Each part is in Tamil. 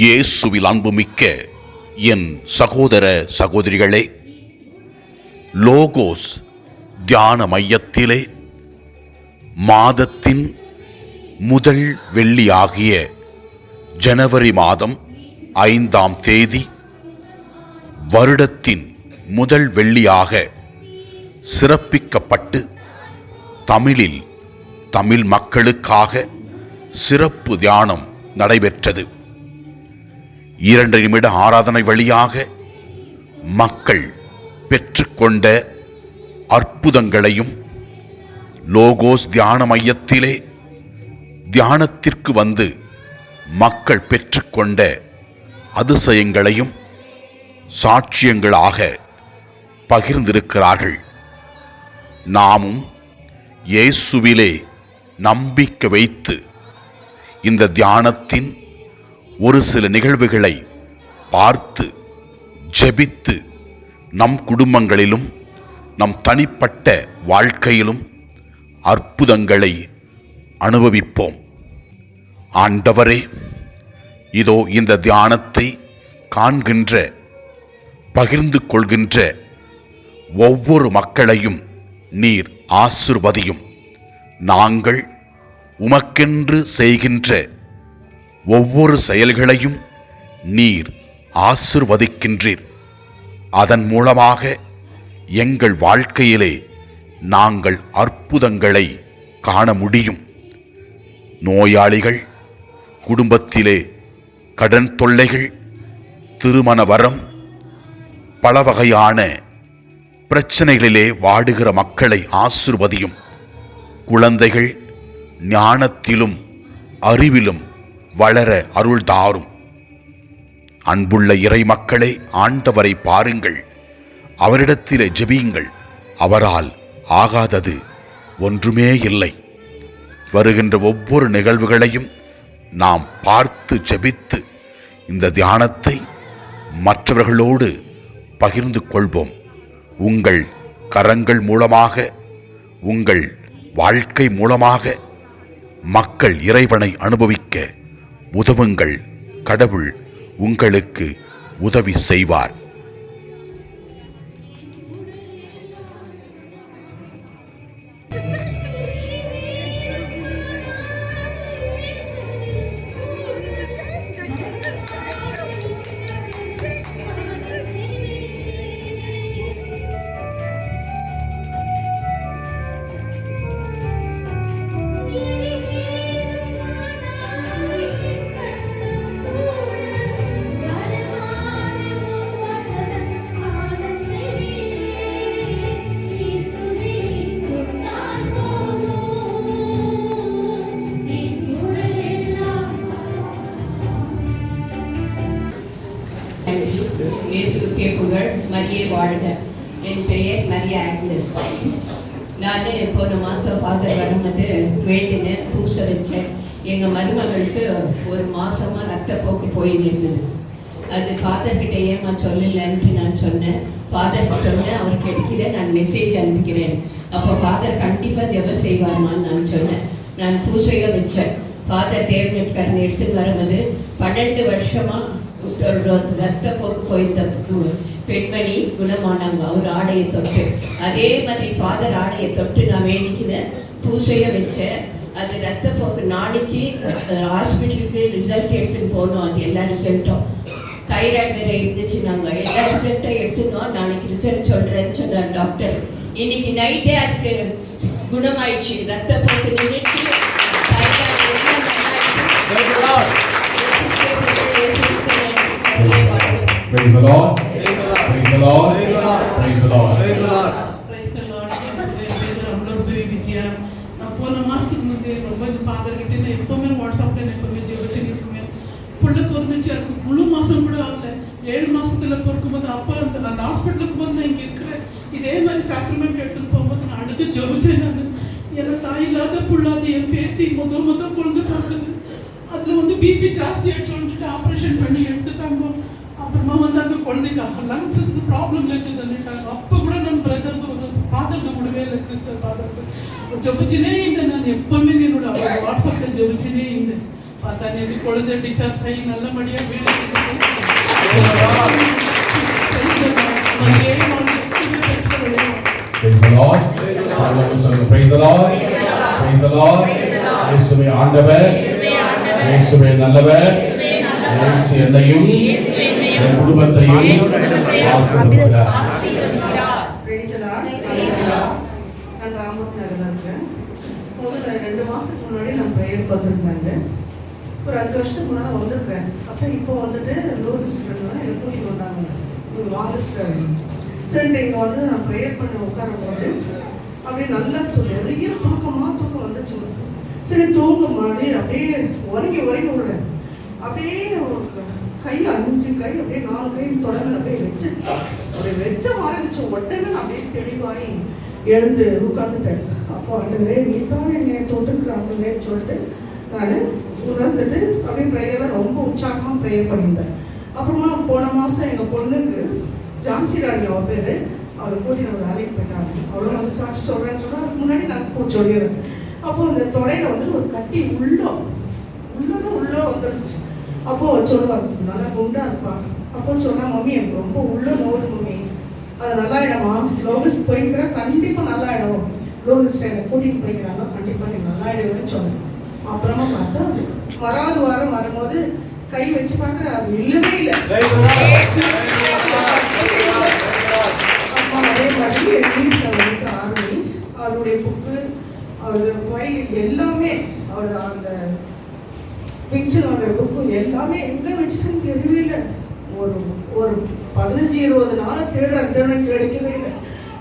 இயேசுவில் அன்புமிக்க என் சகோதர சகோதரிகளே, லோகோஸ் தியான மையத்திலே மாதத்தின் முதல் வெள்ளியாகிய ஜனவரி மாதம் 5ஆம் தேதி வருடத்தின் முதல் வெள்ளியாக சிறப்பிக்கப்பட்டு தமிழில் தமிழ் மக்களுக்காக சிறப்பு தியானம் நடைபெற்றது. 2 நிமிட ஆராதனை வழியாக மக்கள் பெற்றுக்கொண்ட அற்புதங்களையும், லோகோஸ் தியான மையத்திலே தியானத்திற்கு வந்து மக்கள் பெற்றுக்கொண்ட அதிசயங்களையும் சாட்சியங்களாக பகிர்ந்திருக்கிறார்கள். நாமும் இயேசுவிலே நம்பிக்கை வைத்து இந்த தியானத்தின் ஒரு சில நிகழ்வுகளை பார்த்து ஜெபித்து நம் குடும்பங்களிலும் நம் தனிப்பட்ட வாழ்க்கையிலும் அற்புதங்களை அனுபவிப்போம். ஆண்டவரே, இதோ இந்த தியானத்தை காண்கின்ற, பகிர்ந்து கொள்கின்ற ஒவ்வொரு மக்களையும் நீர் ஆசீர்வதியும். நாங்கள் உமக்கென்று செய்கின்ற ஒவ்வொரு செயல்களையும் நீர் ஆசீர்வதிக்கின்றீர். அதன் மூலமாக எங்கள் வாழ்க்கையிலே நாங்கள் அற்புதங்களை காண முடியும். நோயாளிகள், குடும்பத்திலே கடன் தொல்லைகள், திருமண வரம், பல வகையான பிரச்சனைகளிலே வாடுகிற மக்களை ஆசீர்வதியும். குழந்தைகள் ஞானத்திலும் அறிவிலும் வளர அருள் தாரும். அன்புள்ள இறை மக்களே, ஆண்டவரை பாருங்கள், அவரிடத்திலே ஜெபியுங்கள். அவரால் ஆகாதது ஒன்றுமே இல்லை. வருகின்ற ஒவ்வொரு நிகழ்வுகளையும் நாம் பார்த்து ஜெபித்து இந்த தியானத்தை மற்றவர்களோடு பகிர்ந்து கொள்வோம். உங்கள் கரங்கள் மூலமாக, உங்கள் வாழ்க்கை மூலமாக மக்கள் இறைவனை அனுபவிக்க உதவுங்கள். கடவுள் உங்களுக்கு உதவி செய்வார். இயேசுவுக்கே புகழ். மரியே வாழ்க. என் பெயர் மரியா ஆக்னஸ். நான் போன மாதம் ஃபாதர் வரும்போது வேண்டினேன், பூசை வச்சேன். எங்கள் மருமகளுக்கு ஒரு மாதமாக ரத்தப்போக்கு போயிருந்தது. அது ஃபாதர்கிட்ட ஏமா சொல்லலைன்ட்டு நான் சொன்னேன். ஃபாதருக்கு சொன்னேன், அவருக்கு எடுக்கிறேன், நான் மெசேஜ் அனுப்பிக்கிறேன். அப்போ ஃபாதர் கண்டிப்பாக ஜெபம் செய்வார்மான்னு நான் சொன்னேன். நான் பூசையை வச்சேன். ஃபாதர் தேர்ந்தெடுக்காரன் எடுத்துன்னு வரும்போது 12 வருஷமாக ரத்தப்போக்கு போயிருந்த பெண்மணி குணமானாங்க. அவர் ஆடையை தொட்டு, அதே மாதிரி ஃபாதர் ஆடையை தொட்டு நான் வேண்டிக்கினேன், பூசையை வச்சேன். அது ரத்தப்போக்கு நாளைக்கு ஹாஸ்பிட்டலுக்கு ரிசல்ட் எடுத்துன்னு போகணும். அது எல்லா ரிசல்ட்டும் தைராய்டு வேறு இருந்துச்சு. நாங்கள் எல்லா ரிசல்ட்டும் எடுத்துனோம். நாளைக்கு ரிசல்ட் சொல்கிறேன்னு சொன்னார் டாக்டர். இன்னைக்கு நைட்டே அதுக்கு குணமாயிடுச்சு. ரத்தப்போக்கு நின்றுச்சு. Praise the Lord. Praise the Lord. Praise the Lord. Praise the Lord. Praise the Lord. நம்மளோட விஜயா போன மாசத்துக்கு முன்னாடி ரொம்ப ஃபாதர் கிட்ட நான் எப்பவுமே வாட்ஸ்அப்ல எப்பவுமே ஜெபிச்சுட்டு இருக்கேன். புள்ள பிறந்துச்சு, அது முழு மாசம் கூட ஆகல. 7 மாசத்துல பிறக்கும்போது அப்போ அந்த ஹாஸ்பிட்டலுக்கு போது நான் இங்கே இருக்கிறேன். இதே மாதிரி சாக்ரமெண்ட் எடுத்துட்டு போகும்போது நான் அடுத்து ஜெபிச்சேன். நான் எனக்கு தாய் இல்லாத புள்ளாது என் பேத்தி முதல் குழந்தை பிறக்குது. அதில் பிபி ஜாஸ்தியாக சொல்லிட்டு ஆப்ரேஷன் பண்ணி எடுத்துட்டாங்க. அப்புறமா அந்த குழந்தைக்கு லங்ஸ் ப்ராப்ளம் இருக்குதுன்னுட்டாங்க. அப்போ கூட நம்ம பிரதருக்கு ஃபாதருக்கு கூடவே இல்லை, கிறிஸ்தவ ஃபாதருக்கு ஜெபிச்சுனே இருந்தேன். நான் எப்பவுமே என்னோட வாட்ஸ்அப்பில் ஜெபிச்சுனே இருந்தேன். பார்த்தா நேற்று குழந்தை டிஸ்சார்ஜ் ஆகி நல்லபடியா வீடு Praise the Lord. Praise the Lord. Praise the Lord. இயேசுவே ஆண்டவர், இயேசுவே நல்லவர், இயேசு என்னையும் என் குடும்பத்தையும் ஆசீர்வதிக்கிறார். Praise the Lord. நான் ராமூர் நகர்ல இருக்கேன். முதல்ல 2 மாசத்துக்கு முன்னாடி நான் ப்ரேயர் பண்ணிருந்தேன். ஒரு 5 வருஷத்துக்கு முன்னாடி வந்திருக்கேன். அப்போ இப்போ வந்துட்டு லூரிஸ் எனக்கு கூட்டிட்டு வந்தாங்க. இங்கே வாங்க சார். சரி இங்கே வந்து நான் ப்ரேயர் பண்ண உட்காரும்போது அப்படியே நல்லா நிறைய தூக்கம் வந்துச்சு. சரி தூங்க முன்னாடி அப்படியே உறங்கி விடுறேன். அப்படியே கை 5 கை அப்படியே 4 கை தொடர்ந்து அப்படியே வச்ச மாதிரி இருந்துச்சு. உடனே நான் அப்படியே தெளிவாகி எழுந்து உட்காந்துட்டேன். அப்போ ஆண்டவரே நீ தான் என்னை தொட்டுக்கிறாங்கன்னு சொல்லிட்டு நான் உணர்ந்துட்டு அப்படியே ப்ரேயரை ரொம்ப உற்சாகமாக ப்ரேயர் பண்ணியிருந்தேன். அப்புறமா போன மாதம் எங்கள் பொண்ணுக்கு ஜான்சி ராணி அவள் பேர், அவளை கூட்டி நம்ம வேலைக்கு போயிட்டாங்க. அவளை வந்து சாட்சி சொல்கிறேன்னு சொன்னால் அதுக்கு முன்னாடி நான் சொல்லிடுறேன். அப்போது அந்த தொடையில் வந்து ஒரு கட்டி உள்ளே வந்துருச்சு. அப்போது சொல்லுவாங்க நல்லா குண்டா இருப்பா. அப்போ சொன்னா மம்மி எனக்கு ரொம்ப உள்ள நோடு மம்மி, அது நல்லாயிடமா லோகஸ் போயிருக்கிற கண்டிப்பாக நல்லாயிடும், லோகஸ் என்னை கூட்டிகிட்டு போய்க்கிறாங்க கண்டிப்பாக நீ நல்லாயிடுவேன்னு சொன்னேன். அப்புறமா பார்த்தா வராது வாரம் வரும்போது கை வச்சு பார்க்குற அது இல்லவே இல்லை. அம்மா அதே மாதிரி என் வீட்டில் வந்துட்டு ஆர்மி அவருடைய புக்கு அவருடைய ஃபைல் எல்லாமே அவர் அந்த பிக்சர் வாங்குற புக்கு எல்லாமே எங்கே வச்சுன்னு தெரியவே இல்லை. ஒரு 15-20 நாளாக தேடுறேன் கிடைக்கவே இல்லை.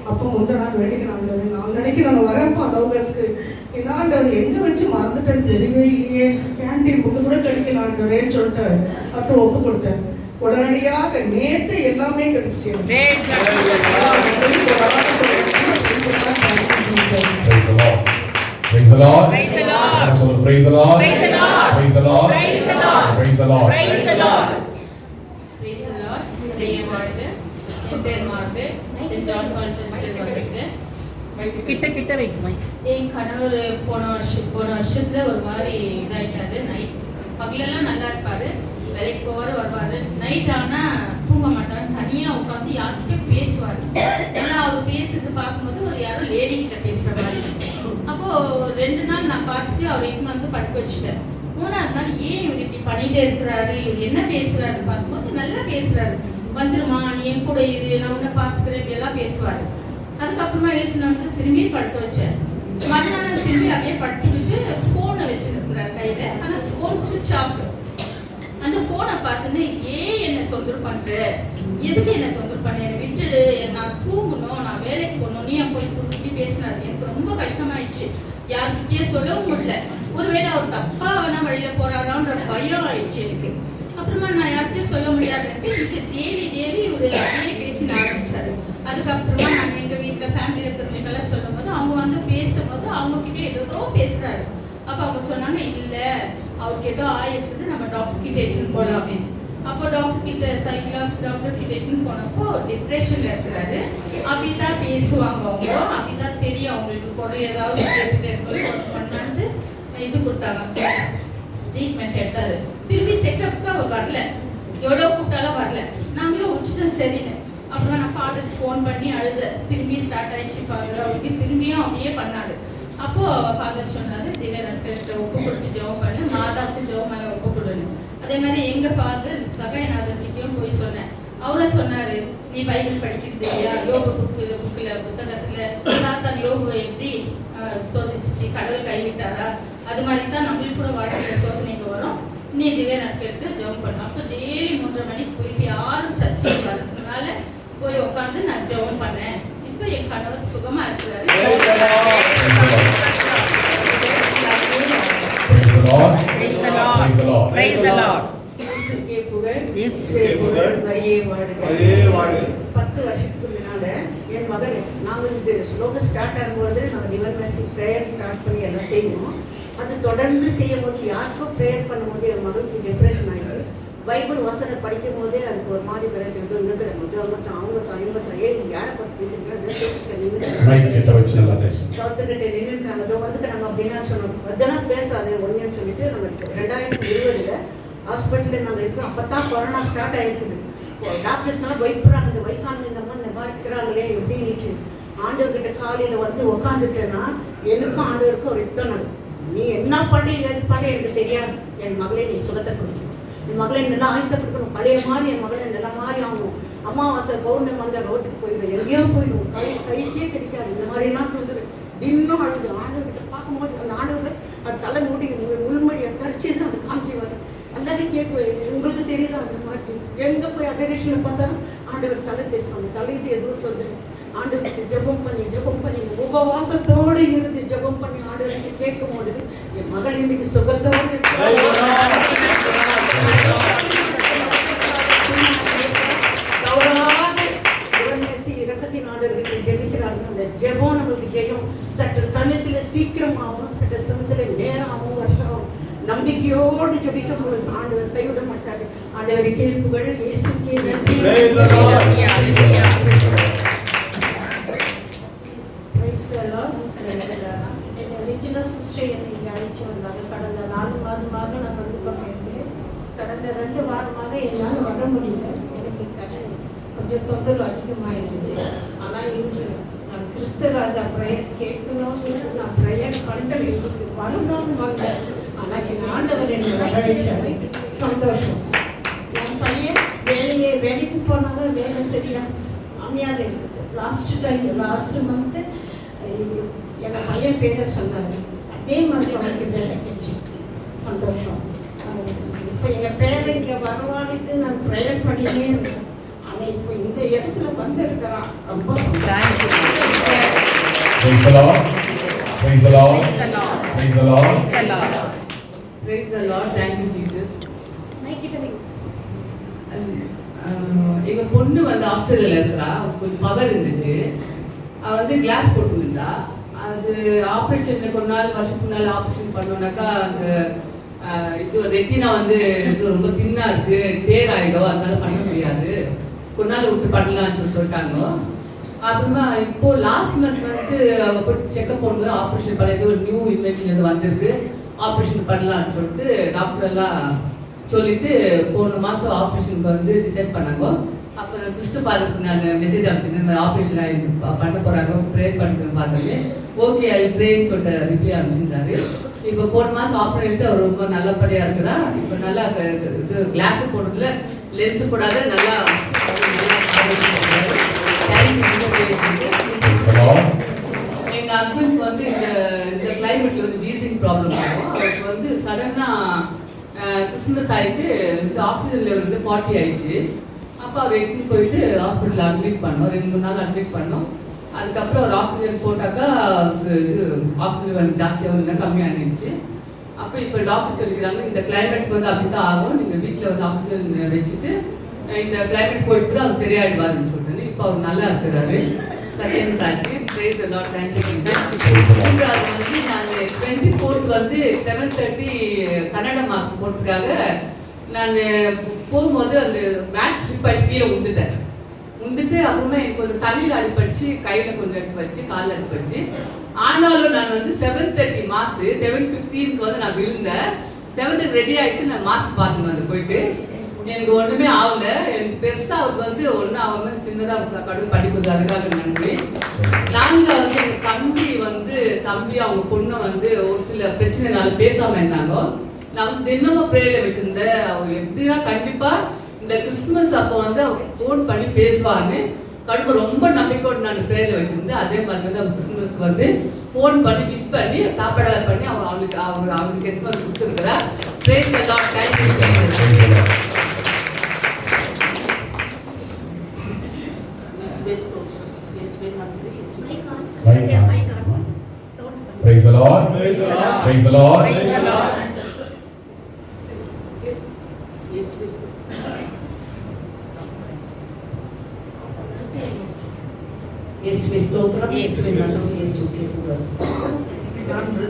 அப்போ முந்தின நாள் வேடிக்கை நாளைக்கு நான் வரேன்ப்பா லோகஸ்க்கு என்னாண்டவர் எங்கே வச்சு மறந்துட்டேன்னு தெரியவே இல்லையே, கேன்டீன் புக்கு கூட கிடைக்கலான்றேன்னு சொல்லிட்டு அப்புறம் ஒப்பு கொடுத்தேன். உடனடியாக நேற்று எல்லாமே கிடைச்சி. Praise the Lord. Praise the Lord. Praise the Lord. Praise the Lord. Praise the Lord. Praise the Lord. Praise the Lord. Praise the Lord. Praise the Lord. பிரியமானது என் பேர் மார்கரெட், சென்ட் ஜான் கான்வென்ட்ல வந்திருக்கேன். கிட்ட வைக்குமா? என் கணவர் போன வருஷத்துல ஒரு மாதிரி இதாயிட்டாரு. நைட் பகலெல்லாம் நல்லா இருப்பாரு, வேலைக்கு போவாரு வருவாரு. நைட் ஆனா தூங்க மாட்டாரு, தனியா உட்காந்து யார்கிட்ட பேசுவாரு. ஏன்னா அவர் பேசுறது பார்க்கும்போது ஒரு யாரோ லேடி கிட்ட பேசுற மாதிரி. அப்போ 2 நாள் நான் பார்த்துட்டு அவர் இங்கே வந்து படுக்க வச்சுட்டேன். 3ஆவது நாள் ஏன் இவர் இப்படி பண்ணிட்டே இருக்கிறாரு, இவர் என்ன பேசுறாரு பார்க்கும்போது நல்லா பேசுறாரு. வந்துருமா நீ என் கூட இரு, நான் உன்னை பார்த்துக்கிறேன், இப்படி எல்லாம் பேசுவாரு. அதுக்கப்புறமா எழுத்துன்னு வந்து திரும்பி படுக்க வச்சேன். மறுநாள் திரும்பி அப்படியே படுத்துக்கிட்டு ஃபோனை வச்சுருக்கிறார் கையில. ஆனா ஃபோன் சுவிட்ச் ஆஃப். அந்த ஃபோனை பார்த்துன்னு ஏன் என்னை தொந்தரவு பண்ற, எதுக்கு என்னை தொந்தரவு பண்ண, என்னை விட்டுடு, நான் தூங்கணும், நான் வேலைக்கு போகணும், நீ போய் தூக்கி பேசினாரு. எனக்கு ரொம்ப கஷ்டமாயிடுச்சு, யார்கிட்டயே சொல்லவும் முடியல. ஒருவேளை அவர் தப்பா வேணா வழியில போறாரான்ற பயம் ஆயிடுச்சு எனக்கு. அப்புறமா நான் யார்கிட்டயும் சொல்ல முடியாதுன்ட்டு இதுக்கு தேதி ஒரு அப்படியே பேசி ஆரம்பிச்சாரு. அதுக்கப்புறமா நாங்கள் எங்கள் வீட்டில் ஃபேமிலியில் இருக்கிறவங்களுக்கெல்லாம் சொல்லும் போது அவங்க வந்து பேசும்போது அவங்கக்கிட்ட ஏதோ பேசுகிறாரு. அப்போ அவங்க சொன்னாங்க இல்லை அவருக்கு ஏதோ ஆயிருக்குது, நம்ம டாக்டர் கிட்ட எடுத்துன்னு போகலாம் அப்படின்னு. அப்போ டாக்டர் கிட்ட சைக்கிளாஸ் டாக்டர் கிட்ட எடுத்துன்னு போனப்போ அவர் டிப்ரெஷனில் இருக்கிறாரு. அப்படி தான் பேசுவாங்க அவங்க, அப்படி தான் தெரியும் அவங்களுக்கு. குறை ஏதாவது கேட்டுகிட்டே இருக்கணும் பண்ணாந்து இது கொடுத்தாங்க, ட்ரீட்மெண்ட் எடுத்தாரு. திரும்பி செக்கப்புக்கு அவர் வரல, எவ்வளோ கூப்பிட்டாலும் வரல. நாங்களும் விட்டுட்டோம் சரின்னு. அப்புறம் நான் ஃபாதருக்கு ஃபோன் பண்ணி அழுத, திரும்பி ஸ்டார்ட் ஆயிடுச்சு ஃபாதர் அவருக்கு, திரும்பியும் அப்படியே பண்ணாரு. அப்போ ஃபாதர் சொன்னாரு திவ்யநாதர்கிட்ட ஒப்பு கொடுத்து ஜெபம் பண்ணு, மாதாவுக்கு ஜெபம் மேலே ஒப்பு கொடுன்னு. அதே மாதிரி எங்க ஃபாதர் சகாயநாதர்கிட்டையும் போய் சொன்னேன். அவரும் சொன்னாரு நீ பைபிள் படிக்கிறது இல்லையா, யோக புத்தகத்துல சாத்தான் யோகுவை எப்படி சோதிச்சு கடவுள் கைவிட்டாரா, அது மாதிரி தான் நம்மளுக்கு கூட வாழ்க்கையில சோதனைக்கு வரும், நீ திவ்யநாதர்கிட்ட ஜெபம் பண்ணு. அப்போ டெய்லி 3:30 மணிக்கு போயிட்டு யாரும் சர்ச்சைக்கு வரதுனால போய் உட்காந்து நான் ஜெபம் பண்ணேன். இப்போ என் கணவர் சுகமா இருக்கிறாரு. Praise the Lord. Praise the Lord. Praise the Lord. இயேசுவே புகழ், மரியே வாழ்க. 10 வருஷத்துக்கு முன்னால என் மகள் நாங்கள் இது ஸ்லோகம் ஸ்டார்ட் ஆகும்போது நாங்கள் டிவைன் மெர்சி ப்ரேயர் ஸ்டார்ட் பண்ணி எல்லாம் செய்வோம். அது தொடர்ந்து செய்யும் போது யாருக்கும் ப்ரேயர் பண்ணும்போது என் மகளுக்கு டிப்ரெஷன் ஆகிடுது. பைபிள் வசனம் படிக்கும் போதே அதுக்கு ஒரு மாதிரி கிடைக்கிறது. இருக்கிறவங்க அவங்க யாரை பற்றி பேசுகிறாங்க சவுத்துக்கிட்ட நின்றுட்டாங்க. வந்துக்கிறாங்க அப்படின்னா சொன்னோம், அதெல்லாம் பேசாது ஒன்றுன்னு சொல்லிட்டு நம்ம 2020 ஹாஸ்பிட்டலில் நாங்கள் இருக்கோம். அப்போ தான் கொரோனா ஸ்டார்ட் ஆகிருக்குது. டாக்டர்ஸ்னால பயப்படுறாங்க, இந்த வயசானவங்க இந்த மாதிரி இருக்கிறாங்களே எப்படின்னு. ஆண்டவர்கிட்ட காலையில் வந்து உட்காந்துட்டேன்னா எனக்கும் ஆண்டவருக்கும் ஒரு யுத்தம் நடக்கும். நீ என்ன பண்ணி எது பண்ணி எனக்கு தெரியாது, என் மகளே நீ சுகத்தை கொடுக்கணும், என் மகளை நல்லா ஆயுசை கொடுக்கணும், பழைய மாதிரி என் மகளை நல்லா மாதிரி ஆகணும். அமாவாசை பௌர்ணமி வந்த ரோட்டுக்கு போயிடும், எங்கேயோ போயிடும், கைக்கே கிடைக்காது. இந்த மாதிரிலாம் கொடுத்துரு இன்னும் அழுது ஆண்டவர்கிட்ட பார்க்கும்போது அந்த ஆண்டவர் அது தலை மூடி உள்மொழியை கரிச்சு தான் அது காமிக்கி வரும். எல்லாரும் கேட்குவேன், உங்களுக்கு தெரியுதா அந்த மாதிரி எங்கே போய் அட்டரேஷனில் பார்த்தாலும் ஆண்டவர் தலை தெரியும். அந்த தலையிட்டு எதுவும் வந்துடும். ஆண்டவருக்கு ஜெபம் பண்ணி உபவாசத்தோடு இருந்து ஜெபம் பண்ணி ஆண்டவருக்கு கேட்கும் போது என் மகள் இன்னைக்கு சுகத்தோடு இரக்கத்தின் ஆண்டவருக்கு ஜெபிக்கிறார்கள். அந்த ஜெபம் நம்மளுக்கு ஜெயம். சற்று சமயத்தில் சீக்கிரமாகவும் சற்று சமயத்தில் நேரமாகவும் வருஷமாகவும் நம்பிக்கையோடு ஜெபிக்கும் போது ஆண்டவர் கைவிட மாட்டாரு. ஆண்டவருக்கே புகழ், இயேசுக்கே நன்றி. ரிஜினல் சிஸ்டர் என்னை இங்கே அழைச்சி வந்தாங்க. கடந்த 4 மாதமாக நான் வந்து கொண்டிருந்தேன். கடந்த 2 வாரமாக என்னால் வர முடியல. எனக்கு கொஞ்சம் தொந்தரவு அதிகமாக இருந்துச்சு. ஆனால் இன்று நான் கிறிஸ்தராஜா ப்ரேயர் கேட்கணும்னு நான் ப்ரேயர் கண்டல் இருக்கு வரணும்னு வந்தேன். ஆனால் என் ஆண்டவர் என்னை வரவழைச்சாரு. சந்தோஷம். என் பையன் வேலைக்கு போனாலும் வேலை சரியா அமையாத இருக்குது. லாஸ்ட் மந்த்து எங்கள் பையன் பேரை சொன்னார். அதே மாதிரி அவனுக்கு வேலை கிடைச்சி சந்தோஷம். இப்போ எங்கள் பேரை இங்கே வரவானிட்டு நான் ப்ரேயர் பண்ணினே இருக்கேன். ஆனால் இப்போ இந்த இடத்துல வந்திருக்கிறான். ரொம்ப எங்க பொண்ணு வந்து ஆஸ்திரேலியாவில் இருக்கிறா. கொஞ்சம் பவர் இருந்துச்சு. அவள் வந்து கிளாஸ் போட்டுருந்தா. அது ஆப்ரேஷன் கொஞ்ச நாள் வருஷத்துக்கு முன்னால் ஆப்ரேஷன் பண்ணோன்னாக்கா அந்த இது ரெட்டினா வந்து இது ரொம்ப தின்னாக இருக்குது, டேர் ஆகிடும், அதனால பண்ண முடியாது, கொஞ்ச நாள் விட்டு பண்ணலான்னு சொல்லிட்டாங்க. அப்புறமா இப்போது லாஸ்ட் மந்த் வந்து அவள் போய் செக்அப் பண்ணும்போது ஆப்ரேஷன் பண்ண ஏதோ ஒரு நியூ இன்ஃபெக்ஷன் வந்திருக்கு, ஆப்ரேஷன் பண்ணலான்னு சொல்லிட்டு டாக்டர் எல்லாம் சொல்லிட்டு போன மாதம் ஆப்ரேஷனுக்கு வந்து டிசைட் பண்ணாங்க. அப்போ கிறிஸ்து பாதத்துக்கு நான் மெசேஜ் அனுப்பிச்சிருந்தேன், இந்த ஆப்ரேஷன் பண்ண போகிறாங்க, ப்ரே பண்ணிட்டு பார்த்தோன்னே ஓகே ஐ ப்ரேன்னு சொல்லிட்டு ரிப்ளை அனுப்பிச்சிருந்தாரு. இப்போ போன மாதம் ஆப்ரேஷன் அவர் ரொம்ப நல்லபடியாக இருக்குதா. இப்போ நல்லா இது கிளாஸு போடுறதுல லென்ஸு போடாத நல்லா எங்கள் ஹஸ்பண்ட் வந்து இந்த கிளைமேட்டில் வந்து வீசிங் ப்ராப்ளம் ஆகும். அவருக்கு வந்து சடனாக கிறிஸ்மஸ் ஆகிட்டு இந்த ஆக்சிஜன் லெவல் வந்து 40 ஆயிடுச்சு. அப்போ அவர் எடுத்துன்னு போயிட்டு ஹாஸ்பிட்டலில் அட்மிட் பண்ணோம். 2-3 நாள் அட்மிட் பண்ணோம். அதுக்கப்புறம் ஒரு ஆக்சிஜன் போட்டாக்கா இது ஆக்சிஜன் வந்து ஜாஸ்தியாக இல்லை, கம்மியாகிடுச்சு. அப்போ இப்போ டாக்டர் சொல்லிக்கிறாங்க இந்த கிளைமேட்டுக்கு வந்து அப்படி தான் ஆகும், நீங்கள் வீட்டில் வந்து ஆக்சிஜன் வச்சுட்டு இந்த கிளைமேட் போயிட்டு அது சரியாயிடுவாருன்னு சொல்லிட்டு இப்போ அவர் நல்லா இருக்கிறாரு. செகண்ட் ஆச்சு. Praise the Lord. Thank you. அது வந்து நான் 24th வந்து 7:30 கன்னட மாதம் போட்டுக்காக நான் போகும்போது அந்த மேட் ஸ்லிப் ஆகி கீழே உந்துட்டு அப்புறமா எனக்கு கொஞ்சம் தலையில் அடிப்படிச்சு, கையில் கொஞ்சம் அடிப்படிச்சு, காலில் அடிப்படிச்சு. ஆனாலும் நான் வந்து 7:30 மாசு 7:15 வந்து நான் விழுந்தேன். 7க்கு ரெடி ஆகிட்டு நான் மாஸ்க் பார்த்துன்னு வந்து போயிட்டு எனக்கு ஒன்றுமே ஆகலை. எனக்கு பெருசாக அவருக்கு வந்து ஒன்றும் ஆகாமல் சின்னதாக கடவுள் படிப்பது, அதுக்காக நன்றி. நாங்கள் வந்து எங்கள் தம்பி அவங்க பொண்ணை வந்து ஒரு சில பிரச்சனைனால பேசாமல் இருந்தாங்க. நான் வந்து தினமும் ப்ரேயரில் வச்சுருந்தேன். அவங்க எப்படின்னா கண்டிப்பாக இந்த கிறிஸ்துமஸ் அப்போ வந்து அவங்க ஃபோன் பண்ணி பேசுவான்னு கடவுள் ரொம்ப நம்பிக்கையோடு நான் ப்ரேயரில் வச்சுருந்தேன். அதே மாதிரி வந்து அவங்க கிறிஸ்துமஸ்க்கு வந்து ஃபோன் பண்ணி விஷ் பண்ணி சாப்பாடு பண்ணி அவங்களுக்கு எடுத்து வந்து கொடுத்துருக்குறா. Praise the Lord. Thank you. Praise the Lord. Praise the Lord.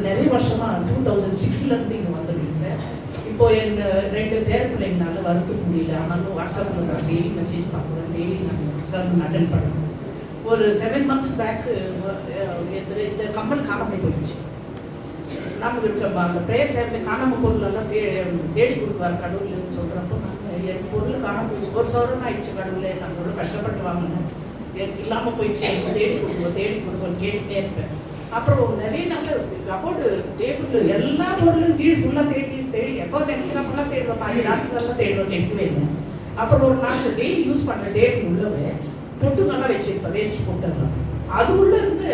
நிறைய வருஷமா 2006 இருந்து இங்கே வந்துருக்கேன். இப்போ என் 2 பேர் பிள்ளைங்கனால வரத்துக்க முடியல. ஆனாலும் வாட்ஸ்அப்பில் நான் டெய்லி மெசேஜ் பார்க்குறேன், டெய்லி நான் அட்டன் பண்ணுறேன். ஒரு 7 months பேக்கு இந்த கம்பல் காணாமல் போயிடுச்சு. நமக்கு இருக்க அந்த ப்ரேயர் டைமில் காணாமல் பொருளெல்லாம் தேடி கொடுக்குவார் கடவுள்னு சொல்கிறப்போ நாங்கள் என் பொருள் காணாமல் போயிடுச்சு, ஒரு சவரன் ஆயிடுச்சு கடவுளே, நாங்கள் எவ்வளோ கஷ்டப்பட்டு வாங்கினேன், எனக்கு இல்லாமல் போயிடுச்சு, தேடி கொடுப்போம் கேட்டுட்டே இருப்பேன். அப்புறம் நிறைய நாள் கபோர்டு டேபிள் எல்லா பொருளும் கீழ் ஃபுல்லாக தேடி எப்போ நினைக்கிறேன் ஃபுல்லாக தேடுவேன், பாதி ராத்திரிலாம் தேடுவேன், எடுக்கவே இல்லை. அப்புறம் ஒரு நாள் டெய்லி யூஸ் பண்ணுற டேபிள் உள்ளவே பொட்டு நல்லா வச்சிருப்பேன், வேஸ்ட் போட்டுடலாம், அது உள்ள இருந்து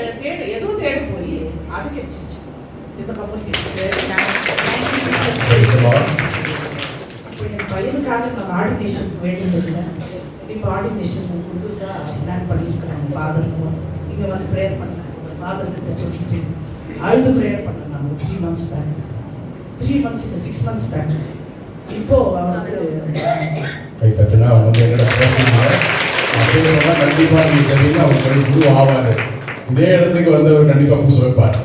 ஏதோ தேட போய் அது கிடைச்சிச்சு. இந்த கபோர்டு கிடைச்சது. என் பையனுக்காக நான் ஆர்டினேஷனுக்கு வேண்டியதில்லை, இப்போ ஆர்டினேஷன் கொடுத்துட்டா பிளான் பண்ணியிருக்கிறாங்க. ஃபாதருக்கும் இங்கே வந்து ப்ரேயர் பண்ணேன், ஃபாதர்கிட்ட சொல்லிட்டு அழுது ப்ரேயர் பண்ணேன் நான் 3 months பேக், 3 months இல்லை 6 months பேக். இப்போ அவனுக்கு கை தட்டுங்க. அவங்க வந்து என்னோட பேசுனாங்க அப்படின்னு சொன்னால் கண்டிப்பாக நீங்கள் தெரியுங்க, அவங்க குரு ஆவார். இதே இடத்துக்கு வந்து அவர் கண்டிப்பாக பூச வைப்பார்.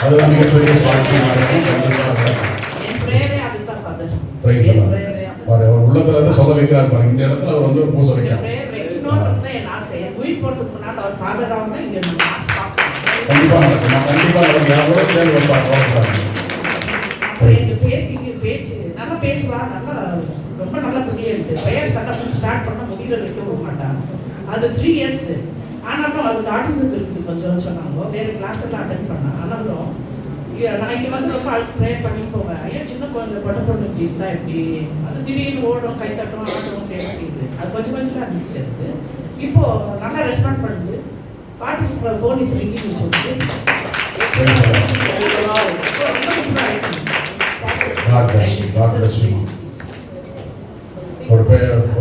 அதுதான் மிகப்பெரிய சாட்சியமாக இருக்கும். கண்டிப்பாக என் ப்ரேயரே அதுதான் ஃபாதர். பிரைஸ் எல்லாம் அவர் உள்ளத்துல இருந்து சொல்ல வைக்கிறார் பாருங்க. இந்த இடத்துல அவர் வந்து பூச வைக்கிறார். ப்ரேயர் வைக்கணும்னு என் ஆசை. உயிர் போகிறதுக்கு முன்னாடி அவர் ஃபாதர் ஆகணும், இங்கே நம்ம ஆசை பார்க்கணும். கண்டிப்பாக நடக்கும். நான் கண்டிப்பாக எவ்வளோ சேர்ந்து வைப்பார். எங்கள் பேச்சு நல்லா பேசுவா, நல்லா ரொம்ப நல்லா புரியுது. ப்ரேயர் சட்டம் ஸ்டார்ட் பண்ண முடியல வைக்க விட மாட்டாங்க. அது 3 years. ஆனாலும் அதுக்கு ஆட்டிசம் இருக்குது கொஞ்சம் சொன்னாங்க. வேறு கிளாஸ் எல்லாம் அட்டென்ட் பண்ணேன். ஆனாலும் நான் இங்கே வந்து ரொம்ப ப்ரேயர் பண்ணி போவேன். ஐயா சின்ன குழந்தை பொண்ணு இப்படி இருந்தா எப்படி, அது திடீர்னு ஓடும், கை தட்டும், ஆட்டம் தேவை செய்யுது. அது கொஞ்சம் கொஞ்சமாக இருந்துச்சு. அது இப்போ நல்லா ரெஸ்பாண்ட் பண்ணுது. பாட்டிஸ் ஃபோன் இஸ் ரிங்கிங் சொல்லிட்டு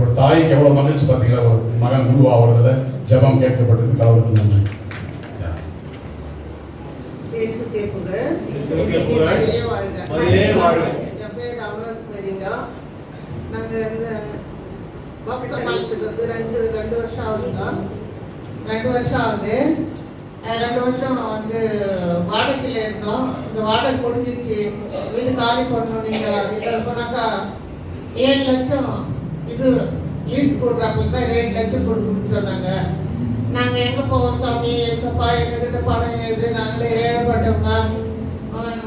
ஒரு தாய்க்கு எவ்வளவு மகிழ்ச்சி பார்த்தீங்களா, ஒரு மகன் குருவாகிறதுல ஜெபம் கேட்கப்பட்டது. கடவுளுக்கு நன்றி. ரெண்டு வருஷம் ஆகுது. 2 வருஷம் வந்து வாடகையில் இருந்தோம். இந்த வாடகை முடிஞ்சிச்சு, வீடு காலி பண்ணணும். நீங்கள் அதில் போனாக்கா 7 லட்சம் இது லீஸ் போடுறாப்புல தான் 7 லட்சம் கொடுக்கணும்னு சொன்னாங்க. நாங்கள் எங்கே போவோம் சாமி, ஏசப்பா எங்ககிட்ட பணம் எது, நாங்களே ஏழப்பட்டவங்க,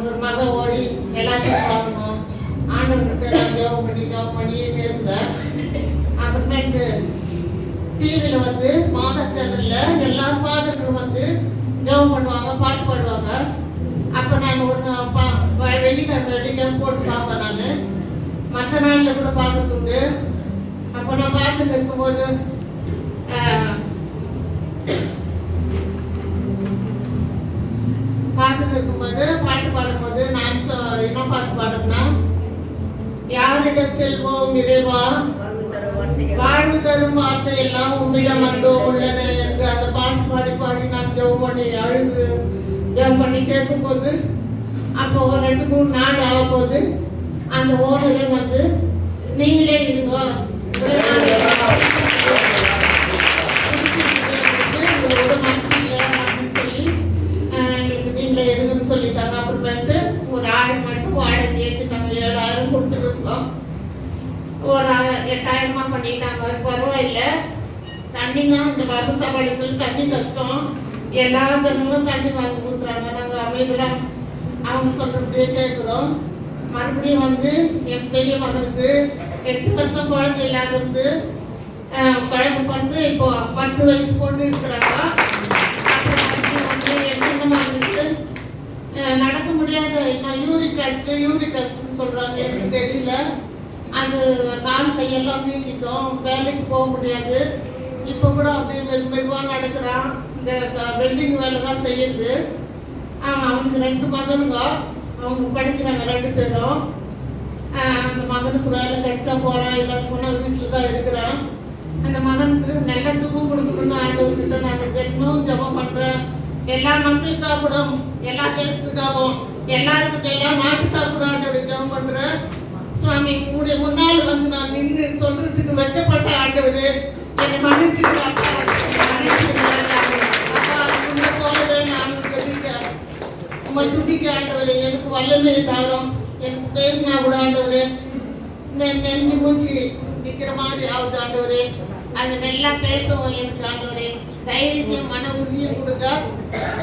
ஒரு மகன் ஓடி எல்லாத்தையும் பார்க்கணும். ஆண்டவர்கிட்ட நான் ஜெபம் பண்ணியே இருந்தேன். அப்புறமேட்டு டிவியில் வந்து மாதா சேனலில் எல்லா ஃபாதர்களும் வந்து ஜெபம் பண்ணுவாங்க, பாட்டு பாடுவாங்க. அப்போ நான் ஒரு வெள்ளிக்கிழமை போட்டு பார்ப்பேன். நான் மற்ற நாளில் கூட பார்க்கறதுண்டு. அப்போ நான் பார்த்துட்டு இருக்கும்போது பாட்டு பாடும்போது நான் என்ன பாட்டு பாடுறேன்னா, யாரிடம் செல்வோம் இறைவா, வாழ்வு தரும் வார்த்தை எல்லாம் உம்மிடம் அன்றோ உள்ளன என்று அந்த பாட்டு பாடி நான் ஜெபம் பண்ணி அழுது ஜெபம் பண்ணி கேட்கும்போது, அப்போ ஒரு 2-3 நாள் ஆகும்போது அந்த ஓனரே வந்து நீங்களே இருங்க, உங்களோட மனசு இல்லை அப்படின்னு சொல்லி எங்களுக்கு நீங்களே இருங்கன்னு சொல்லிட்டாங்க. அப்புறமேட்டு ஒரு 1000 மட்டும் வாடகை ஏற்றிட்டாங்க. 7000 கொடுத்துட்டு இருக்கோம். ஒரு 8000 பண்ணிட்டாங்க. பரவாயில்லை. தண்ணிங்க இந்த வரவு சவாலுக்கு தண்ணி கஷ்டம். எல்லா ஜனங்களும் தண்ணி வாங்கி கொடுத்துறாங்க. நாங்கள் அமைதியாக அவங்க சொல்கிறபடியே கேட்குறோம். மறுபடியும் வந்து என் பெரிய மகனுக்கு 8 வருஷம் குழந்தை இல்லாதிருந்து குழந்தை வந்து இப்போ 10 வயசு பொண்ணு இருக்கிறாங்க. அப்புறம் வந்து என் சின்ன மகனுக்கு நடக்க முடியாத யூரிக் ஆசிட்னு சொல்கிறாங்க. எனக்கு தெரியல. அது கால் கையெல்லாம் வீங்கிட்டோம், வேலைக்கு போக முடியாது. இப்போ கூட அப்படியே மெதுவாக நடக்கிறான். இந்த வெல்டிங் வேலை தான் செய்யுது. அவனுக்கு 2 மகனுங்க, அவங்க படிக்கிறாங்க 2 பேரும். அந்த மகனுக்கு வேலை கிடைச்சா போகிறான், இல்லை போனால் வீட்டில் தான் இருக்கிறான். அந்த மகனுக்கு நல்ல சுகம் கொடுக்கணும்னு ஆண்டவர்கிட்ட நான் தினமும் ஜெபம் பண்ணுறேன். எல்லா மக்களுக்காகவும், எல்லா தேசத்துக்காகவும், எல்லாருக்கும், எல்லா நாட்டுக்காகவும் ஆண்டவர் ஜெபம் பண்ணுறேன். சுவாமி உங்களுடைய முன்னால் வந்து நான் நின்று சொல்றதுக்கு வெட்கப்பட்ட ஆண்டவர் என்னை மன்னிச்சுட்டு அப்பா உங்களை போலவே நான் சொல்லிட்டேன். உங்களை துதிக்க ஆண்டவர், எனக்கு வல்லமை தாரம், எனக்கு பேசினா கூட ஆண்டவர் நெஞ்சு மூச்சு நிற்கிற மாதிரி ஆகுது ஆண்டவர். அது நல்லா பேசவும் எனக்கு ஆண்டவரே தைரியத்தையும் மன உறுதியும் கொடுங்க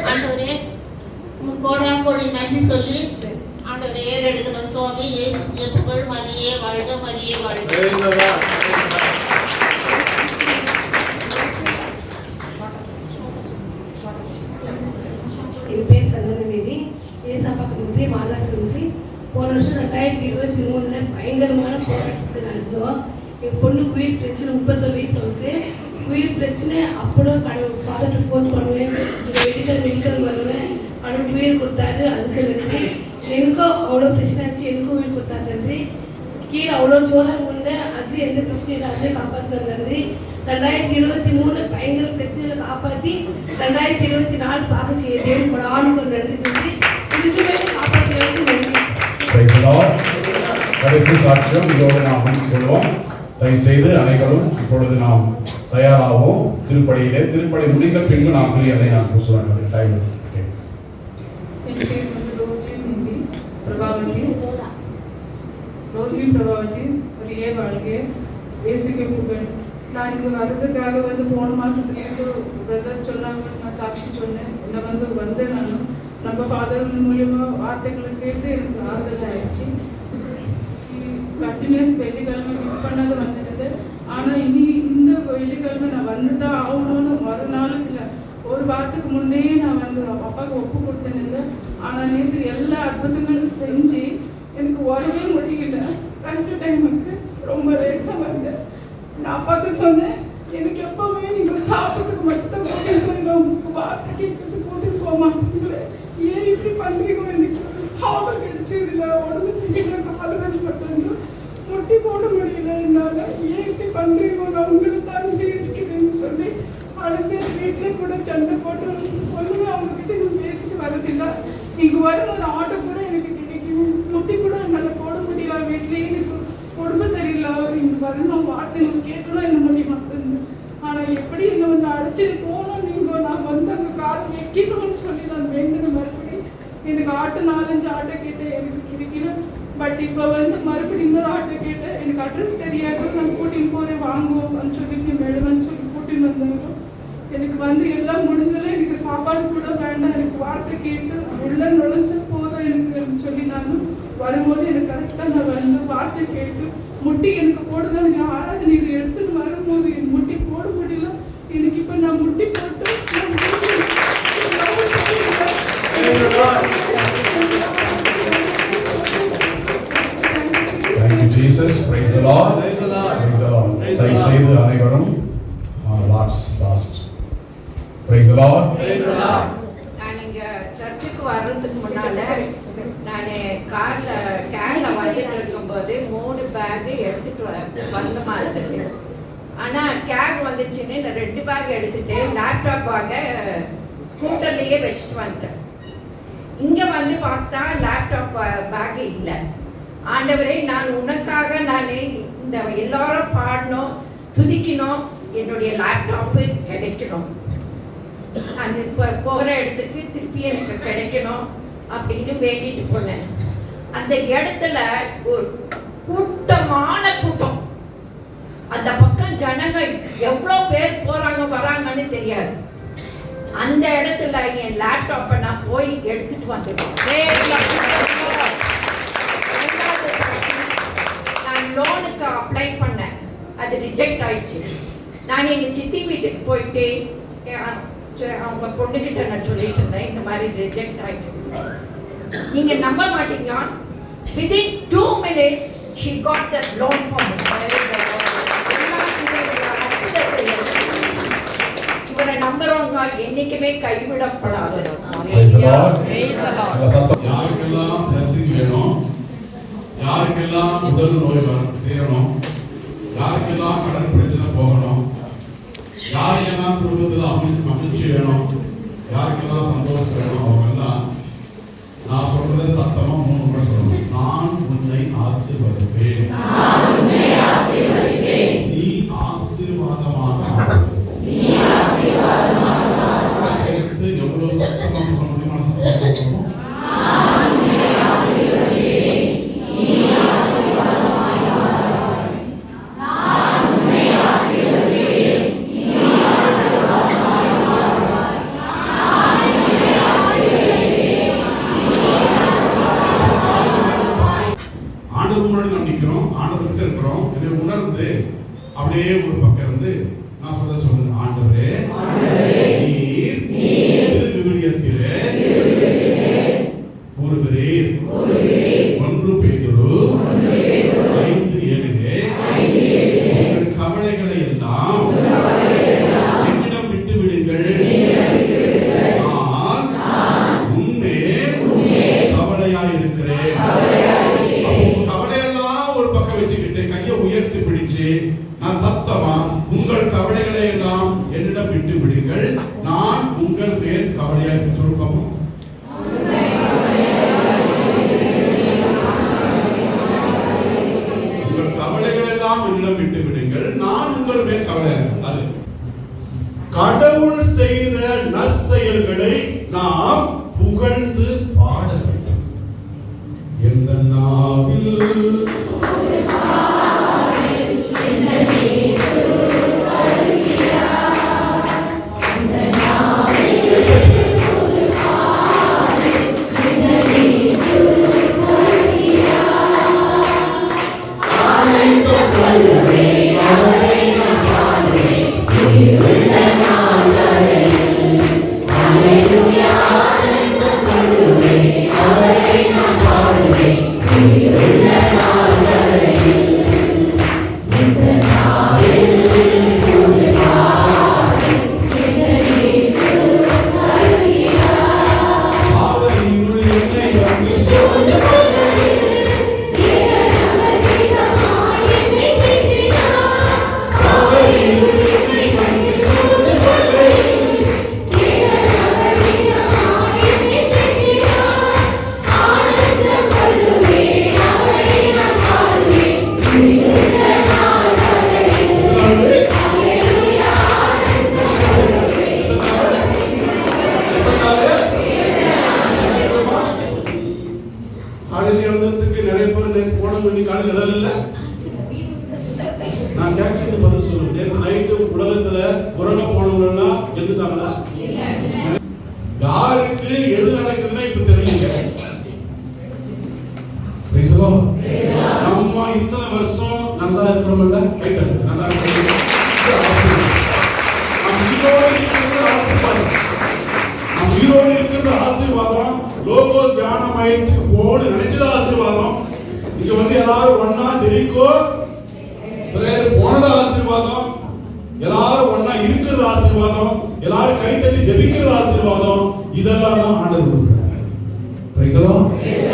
ஆண்டவரே. கோடா கோடி நன்றி சொல்லி ஆண்டவரை ஏறெடுக்கணும் சுவாமி. இயேசுவே புகழ். மரியே வாழ்க, மரியே வாழ்க. என் பேர் சந்தனவேதி. ஏசாப்பாக்கு நன்றி, மாதாக்கு நன்றி. போன வருஷம் 2023 பயங்கரமான போராட்டத்தில் இருந்தோம். என் பொண்ணுக்கு உயிர் பிரச்சனை, 31 வயசு அவருக்கு உயிர் பிரச்சனை. அப்போ ஃபாதர்கிட்ட ஃபோன் பண்ணுவேன், மெடிக்கல் வருவேன், அவனுக்கு உயிர் கொடுத்தாரு. அதுக்கு நன்றி. எனக்கும் அவ்வளோ பிரச்சனை ஆச்சு, எனக்கும் உயிர் கொடுத்தாரு நன்றி. கீழே அவ்வளோ ஜோரம் உண்டு, அதுலேயும் எந்த பிரச்சனையும் இல்லை, அதுலேயும் காப்பாற்றுறது நன்றி. 2023 பயங்கர பிரச்சனையில காப்பாற்றி 2024 பார்க்க செய்ய தேவன் கூட ஆளுக்கு நன்றி நன்றி. இதுக்குமே காப்பாற்றுறது நன்றி. Praise the Lord. கடைசி சாட்சியம் இதோடு நாம் முடித்துக்கொள்வோம். தயவுசெய்து அனைவரும் இப்பொழுது நாம் தயாராகவும் திருப்படி முடிந்த பின்பு நாம் துரியனை நாம் பூசுவாங்க டைம். என் பேர் வந்து ரோஸ்லின் பிரபாவதி. மரியே வாழ்க, இயேசுவே புகழ். நான் இங்கே வர்றதுக்காக வந்து போன மாதத்துலேருந்து பிரதர் சொன்னாங்க, நான் சாட்சி சொன்னேன். என்னை வந்து நான் நம்ம ஃபாதர் மூலியமாக வார்த்தைகளை கேட்டு எனக்கு ஆறுதல் ஆயிடுச்சு. கண்டினியூஸ் வெள்ளிக்கிழமை மிஸ் பண்ணது வந்துடுது. ஆனால் இனி இந்த வெள்ளிக்கிழமை நான் வந்து தான் ஆகணும்னு மறுநாள் இல்லை, ஒரு வாரத்துக்கு முன்னே நான் வந்து அப்பாவுக்கு ஒப்பு கொடுத்தேன். ஆனால் நேற்று எல்லா அற்புதங்களும் செஞ்சு எனக்கு வரவே முடியல. கரெக்ட் டைமுக்கு ரொம்ப லேட்டாக வந்தேன். நான் அப்பாவுக்கு சொன்னேன், எனக்கு எப்பவுமே நீங்கள் சாப்பிட்றதுக்கு மட்டும் உங்களுக்கு வார்த்தை கேட்கறதுக்கு கூட்டிட்டு போக மாட்டீங்களே, ஏன் இப்படி பண்ணுறீங்க? எனக்கு ஆவல் கிடைச்சதில்லை, உடம்பு செஞ்சு கால்கள் மட்டும் முட்டி போட முடியல என்னால், ஏன் இப்படி பண்ணுறீங்க? நான் உங்களை தான் பேசிக்கிறேன்னு சொல்லி அடுத்த வீட்டில் கூட சண்டை போட்டு ஒன்றுமே அவங்ககிட்ட நான் பேசிட்டு வரதில்லை. இங்கே வரும்போது ஆட்டோ கூட எனக்கு கிடைக்கும், முட்டி கூட என்னால் போட முடியல. வீட்லேயே எனக்கு உடம்பு சரியில்லை, இங்கே வரணும் வார்த்தை கேட்கணும் என்ன முடிய மாட்டேங்குது. ஆனால் எப்படி என்னை வந்து அடிச்சுட்டு போகணும், நீங்கள் நான் வந்து அங்கே கால் வைக்கணும்னு சொல்லி நான் வேண்டின மறுபடி எனக்கு ஆட்டோ 4-5 ஆட்டோ கேட்டேன், எனக்கு கிடைக்கல. பட் இப்போ வந்து மறுபடியும் இன்னொரு ஆட்டோ கேட்டேன், எனக்கு அட்ரஸ் தெரியாது, நான் கூட்டின்னு போகிறேன் வாங்குவோம்னு சொல்லிட்டு மேடம்னு சொல்லி கூட்டின்னு வந்தாங்க. எனக்கு வந்து எல்லாம் முடிஞ்சதில் எனக்கு சாப்பாடு கூட வேண்டாம், எனக்கு வார்த்தை கேட்டு உள்ள நுழைஞ்ச போதும் எனக்கு சொல்லி நான் வரும்போது எனக்கு கரெக்டாக நான் வந்து வார்த்தை கேட்டு முட்டி எனக்கு போடுதான். எனக்கு ஆராதனையில் எடுத்துட்டு வரும்போது என் முட்டி போட முடியல. எனக்கு இப்போ நான் முட்டி போட்டு Thank you Jesus. Praise the Lord. Praise the Lord. Praise the Lord. தயவுசெய்து அனைவரும் last Praise the Lord. Praise the Lord. நான் இங்கே சர்ச்சுக்கு வர்றதுக்கு முன்னால் நான் கேனில் வந்துட்டு இருக்கும்போது 3 பேக் எடுத்துகிட்டு வந்த மாதிரி இருந்தது. ஆனால் கேப் வந்துச்சுன்னு நான் 2 பேக் எடுத்துகிட்டு லேப்டாப் பேக்கை ஸ்கூட்டர்லேயே வச்சுட்டு வந்துட்டேன். இங்கே வந்து பார்த்தா லேப்டாப் பேக் இல்லை. ஆண்டவரே, நான் உனக்காக நான் இந்த எல்லாரும் பாடணும், துதிக்கணும், என்னுடைய லேப்டாப்பு கிடைக்கணும், நான் இப்போ போகிற இடத்துக்கு திருப்பி எனக்கு கிடைக்கணும் அப்படின்னு வேண்டிட்டு போனேன். அந்த இடத்துல ஒரு கூட்டமான கூட்டம், அந்த பக்கம் ஜனங்க எவ்வளோ பேர் போறாங்க வராங்கன்னு தெரியாது. அந்த இடத்துல என் லேப்டாப்பை நான் போய் எடுத்துட்டு வந்துட்டேன். நான் லோனுக்கு அப்ளை பண்ணேன், அது ரிஜெக்ட் ஆயிடுச்சு. நான் எங்கள் சித்தி வீட்டுக்கு போயிட்டு அவங்க பொண்ணுகிட்ட நான் சொல்லிட்டு இருந்தேன், இந்த மாதிரி ரிஜெக்ட் ஆயிட்டு. நீங்க நம்ப மாட்டீங்க, within 2 minutes she got that loan for me. இவரை நம்புறவங்க என்னைக்குமே கைவிடப்படாது. யாருக்கெல்லாம் blessing வேணும், யாருக்கெல்லாம் உடல் நோய் தீரணும், யாருக்கெல்லாம் கடன் பிரச்சனை போகணும், யாருக்கெல்லாம் குடும்பத்தில் மகிழ்ச்சி வேணும், யாருக்கெல்லாம் சந்தோஷம் வேணும், அவங்கெல்லாம் நான் சொல்றதை சத்தமா 3 முறை சொல்லணும். நான் உன்னை ஆசீர்வதிப்பேன், நீ ஆசீர்வாதமாக எவ்வளவு சத்தமா சொல்ல முடியுமா? சத்தமா சொல்லணும். அப்படியே ஒரு பக்கம் இருந்து நான் சொல்லுங்க, ஆண்டவரே நீர் விவிலியத்திலே கூறுகிறீர் 1 பேதுரு 5:7 உங்கள் கவலைகளை எல்லாம் என்னிடம் விட்டு விடுங்கள், நான் உன்மேல் கவலையாயிருக்கிறேன். கவலையெல்லாம் ஒரு பக்கம் வச்சுக்கிட்டு கையை உயர்த்தி பிடிச்சு நான் சத்தமா உங்கள் கவலைகளை எல்லாம் என்னிடம் விட்டு விடுங்கள், நான் உங்கள் மேல் கவலையா சொல்லு பார்ப்போம். உங்கள் கவலைகள் எல்லாம் என்னிடம் விட்டு விடுங்கள், நான் உங்கள் மேல் கவலையா. அது கடவுள் செய்த நற்செயல்களை நாம் புகழ்ந்து பாட வேண்டும். எந்த நாவில் நிறைய பேர் போன காலங்கள் இல்ல. நான் கேட்கறது பதில் சொல்லுங்க. நேற்று நைட்டு உலகத்துல உறங்க போனவங்க எழுந்துட்டாங்களா? யாருக்கு எது நடக்குதுன்னா இப்ப தெரியல. நம்ம இத்தனை வருஷம் நல்லா இருக்கிறோம்ல, கைத்தட்டு நல்லா இருக்கிறோம். நம்ம உயிரோடு இருக்கிறது ஆசீர்வாதம். லோகோ தியான மையத்துக்கு போன்னு நினைச்சது ஆசீர்வாதம். இங்க வந்து எல்லாரும் ஒன்னா ஜெரிக்கோ போனது ஆசீர்வாதம். எல்லாரும் ஒன்னா இருக்கிறது ஆசீர்வாதம். எல்லாரும் கைத்தட்டி ஜெபிக்கிறது ஆசீர்வாதம். இதெல்லாம் தான் ஆண்டவர் கொடுக்கிறார். Praise the Lord.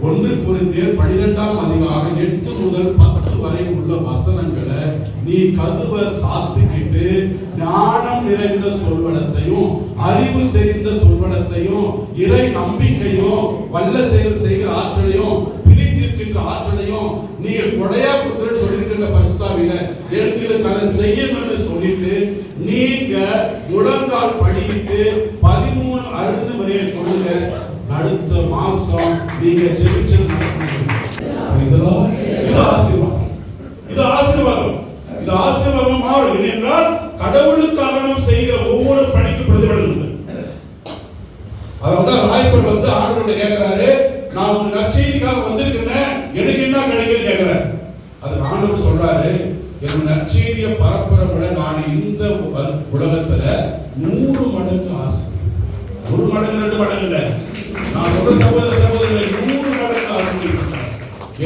1 கொரிந்தியர் 12ஆம் அதிகாரம் 8 முதல் 10 வரை உள்ள வசனங்களை நீ கதவை சாத்திக்கிட்டு ஞானம் நிறைந்த சொல்வளத்தையும் அறிவு செறிந்த சொல்வளத்தையும் இறை நம்பிக்கையும் வல்ல செயல் செய்கிற ஆற்றலையும் பிடித்திருக்கின்ற ஆற்றலையும் நீ கொடையா கொடுக்குறேன்னு சொல்லிட்டு பரிசுத்தாவில எங்களுக்கு அதை செய்யணும்னு சொல்லிட்டு நீங்க முழங்கால் படிட்டு 13 அழுது வரைய சொல்லுங்க. அடுத்த மாசம் நீங்க ஜெபிச்சது நடக்கும். இது ஆசீர்வாதம். இது ஆசீர்வாதம். இது ஆசீர்வாதம் மாறும் என்றால் கடவுளுக்காக நாம் செய்கிற ஒவ்வொரு பணிக்கு பிரதிபலன் உண்டு. அதனால ராயப்பர் வந்து ஆண்டவர்கிட்ட கேட்கிறாரு, நான் உங்க நற்செய்திக்காக வந்திருக்கேன், எனக்கு என்ன கிடைக்குன்னு கேட்கிறாரு. அதுக்கு ஆண்டவர் சொல்றாரு, என் நற்செய்தியை பரப்புறப்பட நான் இந்த உலகத்துல 100 மடங்கு ஆசை. 1 மடங்கு 2 மடங்கு இல்ல, நான் சொல்ற சகோதர சகோதரிகளை 100 மடங்கு ஆசீர்வதிக்கிறார்.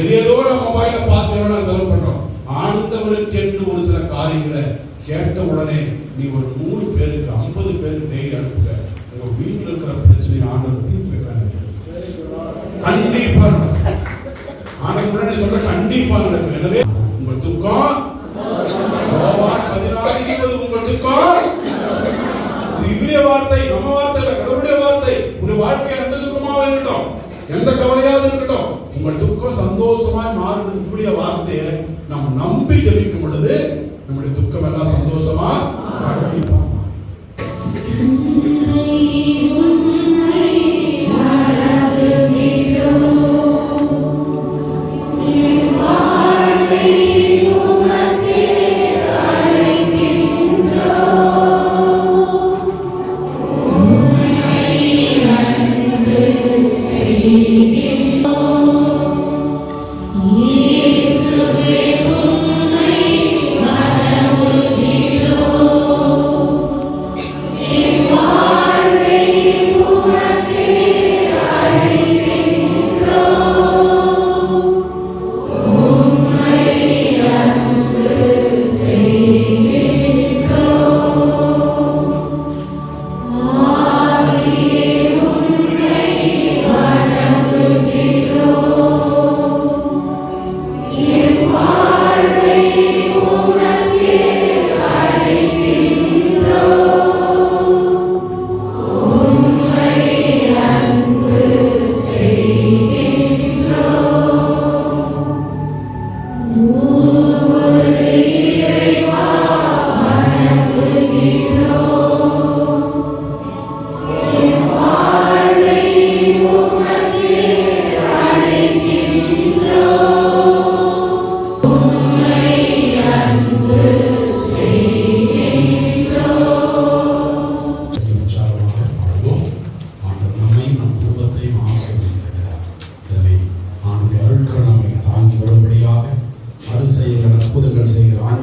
எதையோ நம்ம மொபைல பார்த்து எவ்வளவு செலவு பண்றோம். ஆண்டவருக்கு என்று ஒரு சில காரியங்களை கேட்ட உடனே நீ ஒரு 100 பேருக்கு 50 பேருக்கு டெய்லி அனுப்புங்க. உங்க வீட்டில் இருக்கிற பிரச்சனை ஆண்டவர் தீர்த்து வைக்கிறாங்க. கண்டிப்பா ஆண்டவர் சொல்ற கண்டிப்பா நடக்கும். எனவே உங்கள் துக்கம் 16:20 உங்கள் துக்கம் இவ்விய வார்த்தை நம்ம வார்த்தை இல்ல, கடவுளுடைய வார்த்தை. உங்க வாழ்க்கை எந்த துக்கமாக இருக்கட்டும், எந்த கவலையாவது இருக்கட்டும், உங்கள் துக்கம் சந்தோஷமாய் மாறுறது இவ்விய வார்த்தையை நம்ம நம்பி ஜெபிக்கும் பொழுது நம்முடைய துக்கம் எல்லாம் சந்தோஷமா கண்டிப்பா Yesu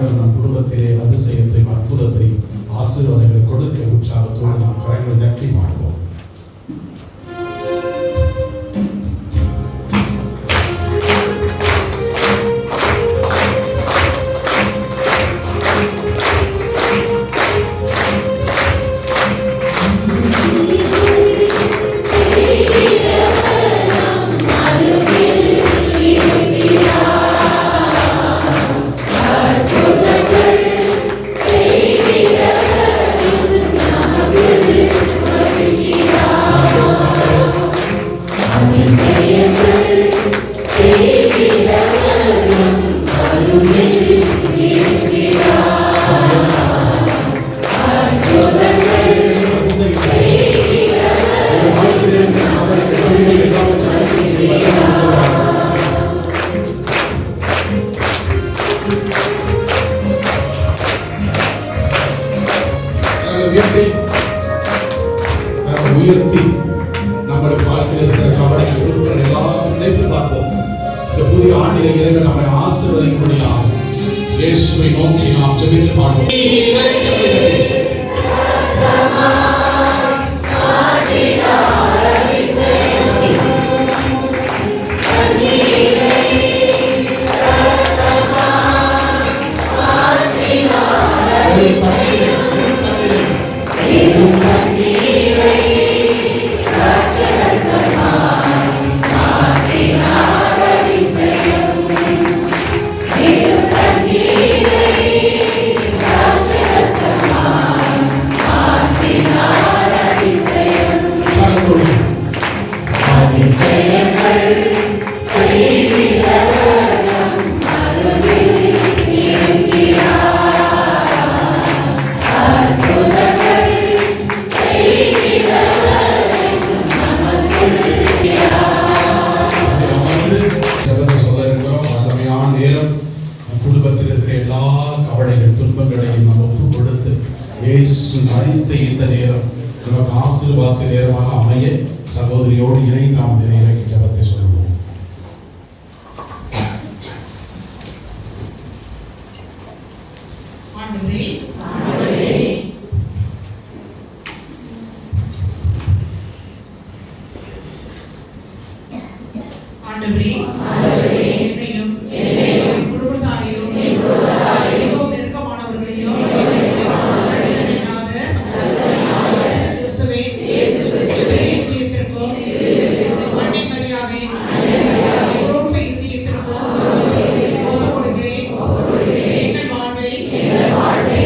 ஆண்டவர் நம் குடும்பத்திலே அதிசயத்தையும் அற்புதத்தையும் ஆசீர்வாதங்களை கொடுக்க உற்சாகத்தோடு நாம் கரங்களை தட்டி பாடுவோம். உயர்த்தி நம்முடைய வாழ்க்கையில் இருக்கிற கவலைகள் துன்பங்கள் எல்லாம் நினைத்து பார்ப்போம். இந்த புதிய ஆண்டிலே இறைவன் நம்மை ஆசீர்வதிக்கும்படியாக இயேசுவை நோக்கி நாம் ஜெபித்து பாடுவோம். மறித்த இந்த நேரம் நமக்கு ஆசீர்வாத நேரமாக அமைய சகோதரியோடு இணைந்து நாம் இறைக்கு ஜெபத்தை சொல்லுவோம். ஆண்டவரே ஆண்டவரே என்னையும் என் குடும்பத்தாரையும் மிகவும் நெருக்கமானவர்களையும் வாழ்வை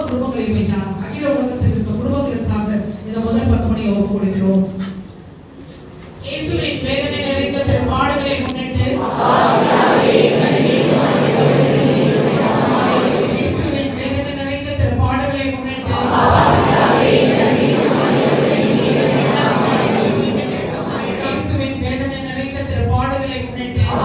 குடும்பங்களையும் ஐயா அகில உலகத்தில் இருக்க குடும்பங்களுக்காக இந்த முதல் 10 மணியை ஒப்பு கொடுக்கிறோம். இயேசுவின் வேதனை நிறைந்த திருப்பாடுகளை முன்னிட்டு இயேசுவின் வேதனை நிறைந்த திருப்பாடுகளை முன்னிட்டு இயேசுவின் வேதனை நிறைந்த திருப்பாடுகளை முன்னிட்டு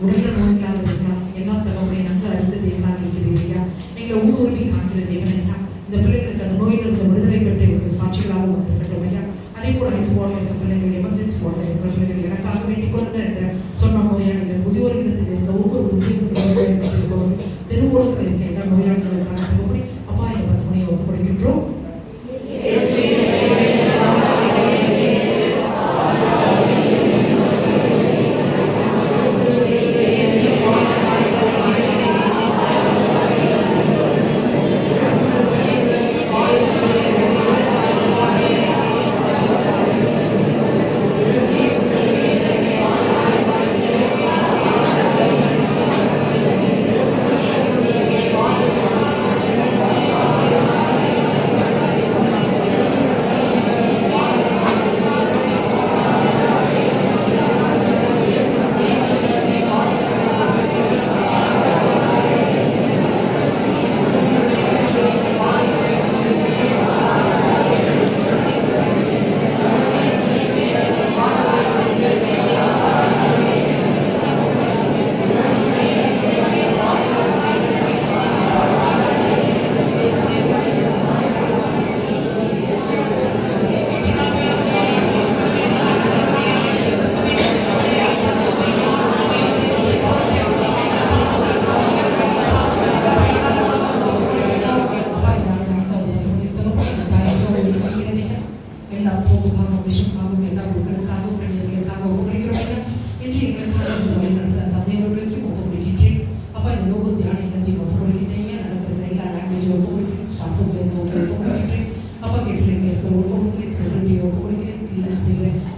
உடல் நோய்களாக இருக்கலாம், என்ன தகவலை நன்கு அறிந்து தேவனாக இருக்கிறேன். முககுருவி காண்கிற தேவன் ஐயா. இந்த பிள்ளைகளுக்கு அந்த நோயிலிருந்து விடுதலை பெற்று இவர்கள் சாட்சிகளாக இருக்கட்டும் ஐயா. அதே போல ஐஸ் வார்டில் இருக்க பிள்ளைகள், எமர்ஜென்சி வார்டில் இருக்கிற பிள்ளைகள் எனக்காக வேண்டிக் கொள்ளுங்க என்று சொன்ன நோயாளிகள், முதியோர்களிடத்தில் இருக்க ஒவ்வொரு முதியோர்களும் தெருவோரத்தில் இருக்க எல்லா நோயாளிகளுக்கான தகப்படி அப்பா இந்த 10 மணியை ஒப்புக்கொடுக்கின்றோம்.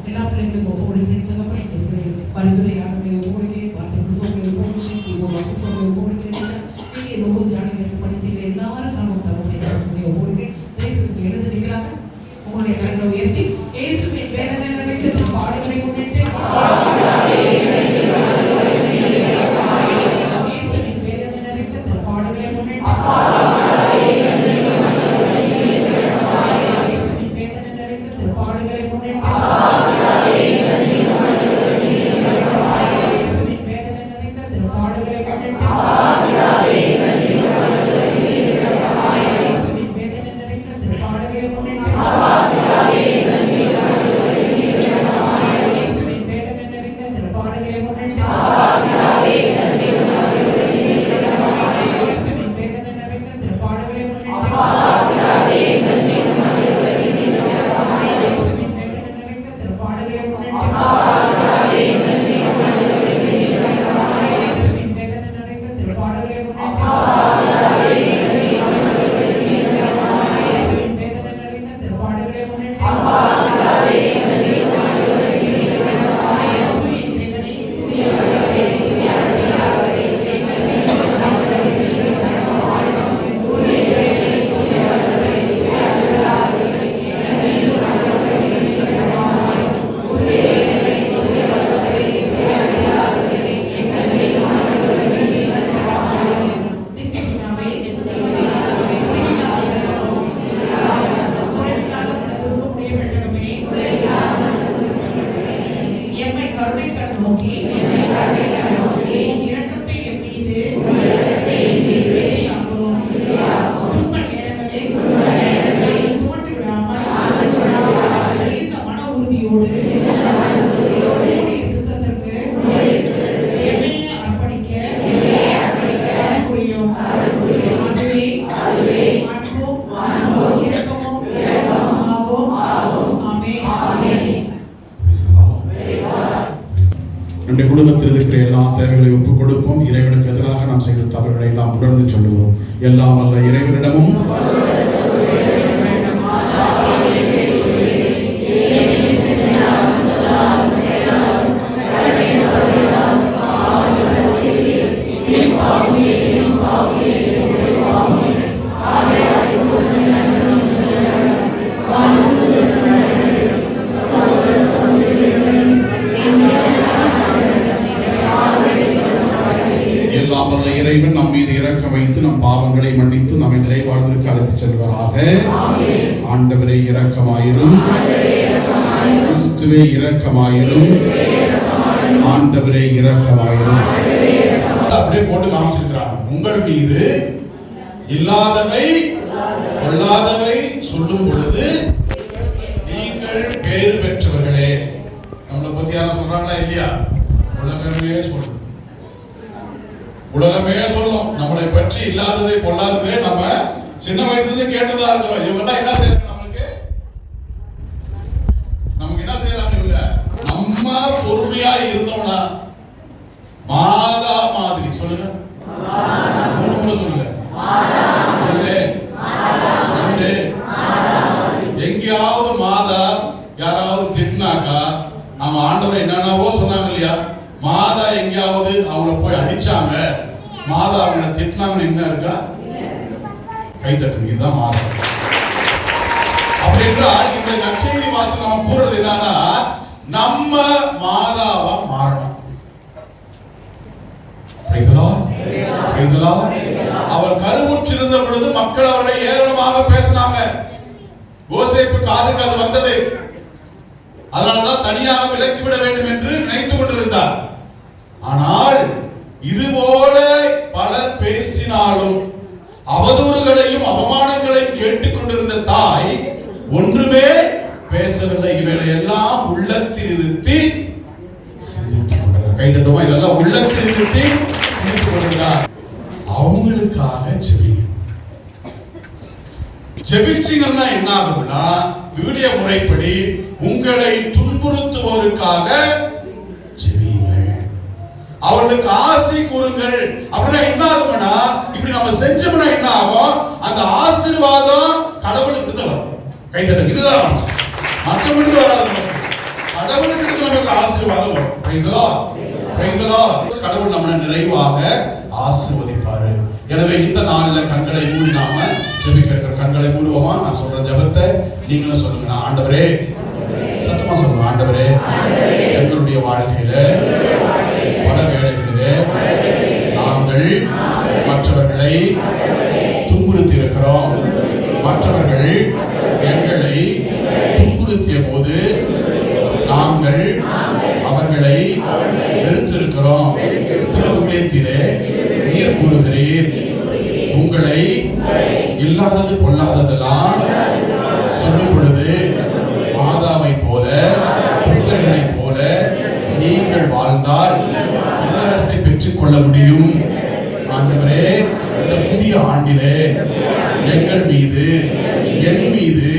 எல்லா பிள்ளைகளுக்கும் ஒப்புக்கொடுக்கிறேன் தகப்பனே. பரிந்துரையாளர்களை ஒப்புக்கொடுக்கிறேன், வார்த்தை வாசிப்பவர்களை ஒப்புக்கொடுக்கிறேன். இங்கே லோகோஸ் யானைகளுக்கு பணி செய்கிற எல்லாருக்காகவும் தகப்பனை ஒப்புக்கொடுக்கிறேன். தேசத்துக்கு எழுந்து நிற்கிறாங்க. உங்களுடைய கரங்களை உயர்த்தி இயேசுவை வேதனை நினைத்து பாடுகளை முன்னிட்டு நம்முடைய குடும்பத்தில் இருக்கிற எல்லா தேவைகளை ஒப்புக் கொடுப்போம். இறைவனுக்கு எதிராக நாம் செய்த தவறுகளை எல்லாம் உணர்ந்து சொல்லுவோம். எல்லாம் அல்ல இறைவனிடமும் இறைவன் நம் மீது இரக்கம் வைத்து நம் பாவங்களை மன்னித்து நம்மை நிலை வாழ்விற்கு அழைத்துச் செல்வராக. ஆண்டவரே இரக்கமாயிரும், கிறிஸ்துவே இரக்கமாயிரும், ஆண்டவரே இரக்கமாயிரும். அப்படியே போட்டு காமிச்சிருக்கிறாங்க. உங்கள் மீது இல்லாதவை கொள்ளாதவை சொல்லும் பொழுது நீங்கள் பேறு பெற்றவர்களே. நம்மளை பத்தி யாரும் சொல்றாங்களா இல்லையா? உலகமே சொல்லும், உலகமே சொல்லும் நம்மளை பற்றி இல்லாததை கொள்ளாததை. நம்ம சின்ன வயசுல இருந்து கேட்டதா இருக்கிறோம். இவங்கெல்லாம் என்ன செய்யறாங்க? நமக்கு என்ன செய்யறாங்க? இவங்க நம்ம பொறுமையா இருந்தோம்னா மாதா மாதிரி சொல்லுங்க, 3 முறை சொல்லுங்க. எங்கேயாவது மாதா யாராவது திட்டினாக்கா, நம்ம ஆண்டவர் என்னென்னவோ சொன்னாங்க இல்லையா? மாதா எங்கேயாவது அவங்கள போய் அடிச்சாங்க, மாதா அவங்கள திட்டினாங்கன்னு என்ன இருக்கா? கைத்தட்டுங்க. இதுதான் மாதா. அப்படி என்றால் இந்த நற்செய்தி வாசகம் நம்ம கூறுறது என்னன்னா, நம்ம மாதாவா மாறணும். அவர் கருவுற்றிருந்த பொழுது மக்கள் அவரை ஏளனமாக பேசினாங்க. யோசேப்பு காதுக்கு அது வந்தது. அதனால்தான் தனியாக விலக்கிவிட வேண்டும் என்று நினைத்துக் கொண்டிருந்தார். ஆனால் இதுபோல பலர் பேசினாலும் அவதூறுகளையும் அவமானங்களையும் கேட்டுக்கொண்டிருந்த தாய் ஒன்றுமே பேசவில்லை. இவைகளை எல்லாம் உள்ளத்தில் இருத்தி சிந்தித்துக் கொண்டிருந்தார். கைதட்டுமா? இதெல்லாம் உள்ளத்தில் இருத்தி சிந்தித்துக் கொண்டிருந்தார். அவங்களுக்காக ஜெபிச்சீங்கன்னா என்ன ஆகும்னா, விவிலிய முறைப்படி உங்களை துன்புறுத்துவோருக்காக ஜெபியுங்கள், அவர்களுக்கு ஆசை கூறுங்கள். அப்படின்னா என்ன ஆகும்னா, இப்படி நம்ம செஞ்சோம்னா என்ன ஆகும்? அந்த ஆசீர்வாதம் கடவுளுக்கு வரும். கைதட்டு. இதுதான் மற்றவங்களுக்கு வராது, கடவுளுக்கு நமக்கு ஆசீர்வாதம் வரும். Praise the Lord, praise the Lord. கடவுள் நம்மை நிறைவாக ஆசீர்வதிப்பாரு. எனவே இந்த நாள்ல கண்களை மூடி நாம ஜெபிக்க இருக்கிற. கண்களை மூடுவோமா? நான் சொல்ற ஜெபத்தை நீங்களும் சொல்லுங்க. ஆண்டவரே, சத்தமா சொல்லுங்க. ஆண்டவரே, எங்களுடைய வாழ்க்கையில பல வேளைகளிலே நாங்கள் மற்றவர்களை துன்புறுத்தி இருக்கிறோம். மற்றவர்கள் எங்களை துன்புறுத்திய போது நாங்கள் அவர்களை வெறுத்திருக்கிறோம். திருவிழியத்திலே நீர் கூறுகிறீர், உங்களை இல்லாதது கொள்ளாததெல்லாம் சொல்லும் பொழுது மாதாவை போல புனிதர்களை போல நீங்கள் வாழ்ந்தால் இல்லரசை பெற்றுக் கொள்ள முடியும். ஆண்டவரே, இந்த புதிய ஆண்டிலே எங்கள் மீது, என் மீது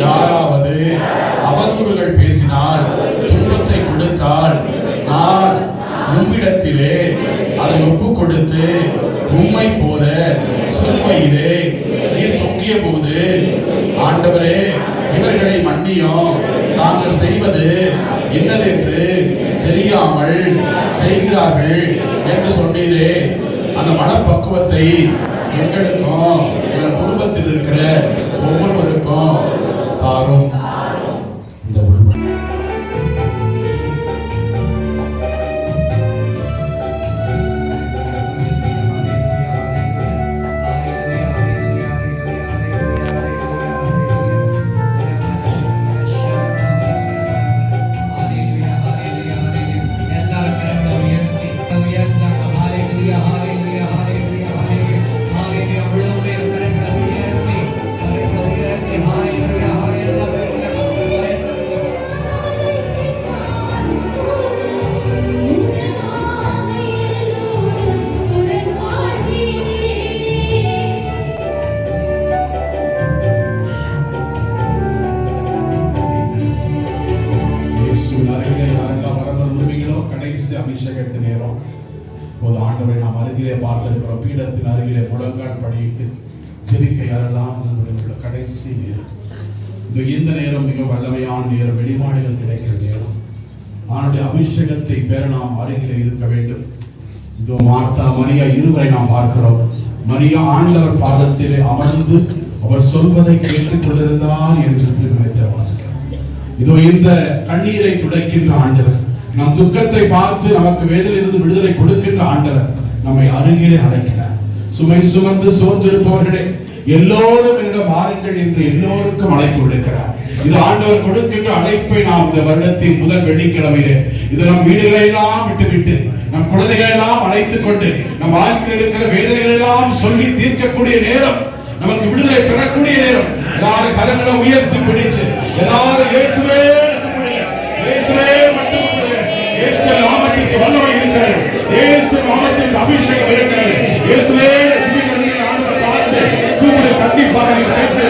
யாராவது அவதூறுகள் பேசினால், துன்பத்தை கொடுத்தால், நான் உம்மிடத்திலே அதை ஒப்பு கொடுத்து உம்மை போல சிலுவையிலே நீர் தொங்கிய போது, ஆண்டவரே இவர்களை மன்னியும், தாங்கள் செய்வது என்னதென்று தெரியாமல் செய்கிறார்கள் என்று சொன்னீரே. அந்த மனப்பக்குவத்தை எங்களுக்கும் எங்கள் குடும்பத்தில் இருக்கிற ஒவ்வொருவருக்கும் தாரும். இந்த அபிஷேகத்து நேரம் போது ஆண்டவரை நாம் அருகிலே பார்த்திருக்கிறோம். பீடத்தின் அருகிலே முழங்கால் படியிட்டு ஜெபிக்க யாரெல்லாம் நம்முடைய கடைசி நேரம். இந்த நேரம் மிக வல்லமையான நேரம், வெளிப்பாடுகள் கிடைக்கிற நேரம். அவனுடைய அபிஷேகத்தை பெற நாம் அருகிலே இருக்க வேண்டும். இதோ மார்த்தா மரியா இருவரை நாம் பார்க்கிறோம். மரியா ஆண்டவர் பாதத்திலே அமர்ந்து அவர் சொல்வதை கேட்டுக் கொண்டிருந்தார் என்று திருமணத்தை வாசிக்கிறோம். இதோ இந்த கண்ணீரை துடைக்கின்ற ஆண்டவர், நம் துக்கத்தை பார்த்து நமக்கு வேதனையிலிருந்து விடுதலை கொடுக்கின்ற ஆண்டவர் நம்மை அருகிலே அழைக்கிறார். சுமை சுமந்து சோர்ந்து இருப்பவர்களே எல்லோரும் என்னிடம் வாருங்கள் என்று எல்லோருக்கும் அழைப்பு விடுக்கிறார். இது ஆண்டவர் கொடுக்கின்ற அழைப்பை நாம் இந்த வருடத்தின் முதல் வெள்ளிக்கிழமையிலே இது நம் வீடுகளை எல்லாம் விட்டுவிட்டு நம் குழந்தைகள் எல்லாம் அழைத்துக் கொண்டு நம் வாழ்க்கையில் இருக்கிற வேதனைகள் எல்லாம் சொல்லி தீர்க்கக்கூடிய நேரம், நமக்கு விடுதலை பெறக்கூடிய நேரம். எல்லாரும் கரங்களை உயர்த்தி பிடிச்சு எல்லாரும் இயேசுவே இயேசுவே மட்டும் இயேசு நாமத்திற்கு வல்லமை இருக்கிறது. இயேசு நாமத்திற்கு அபிஷேகம் இருக்கிறது. இயேசுவே கண்டிப்பாக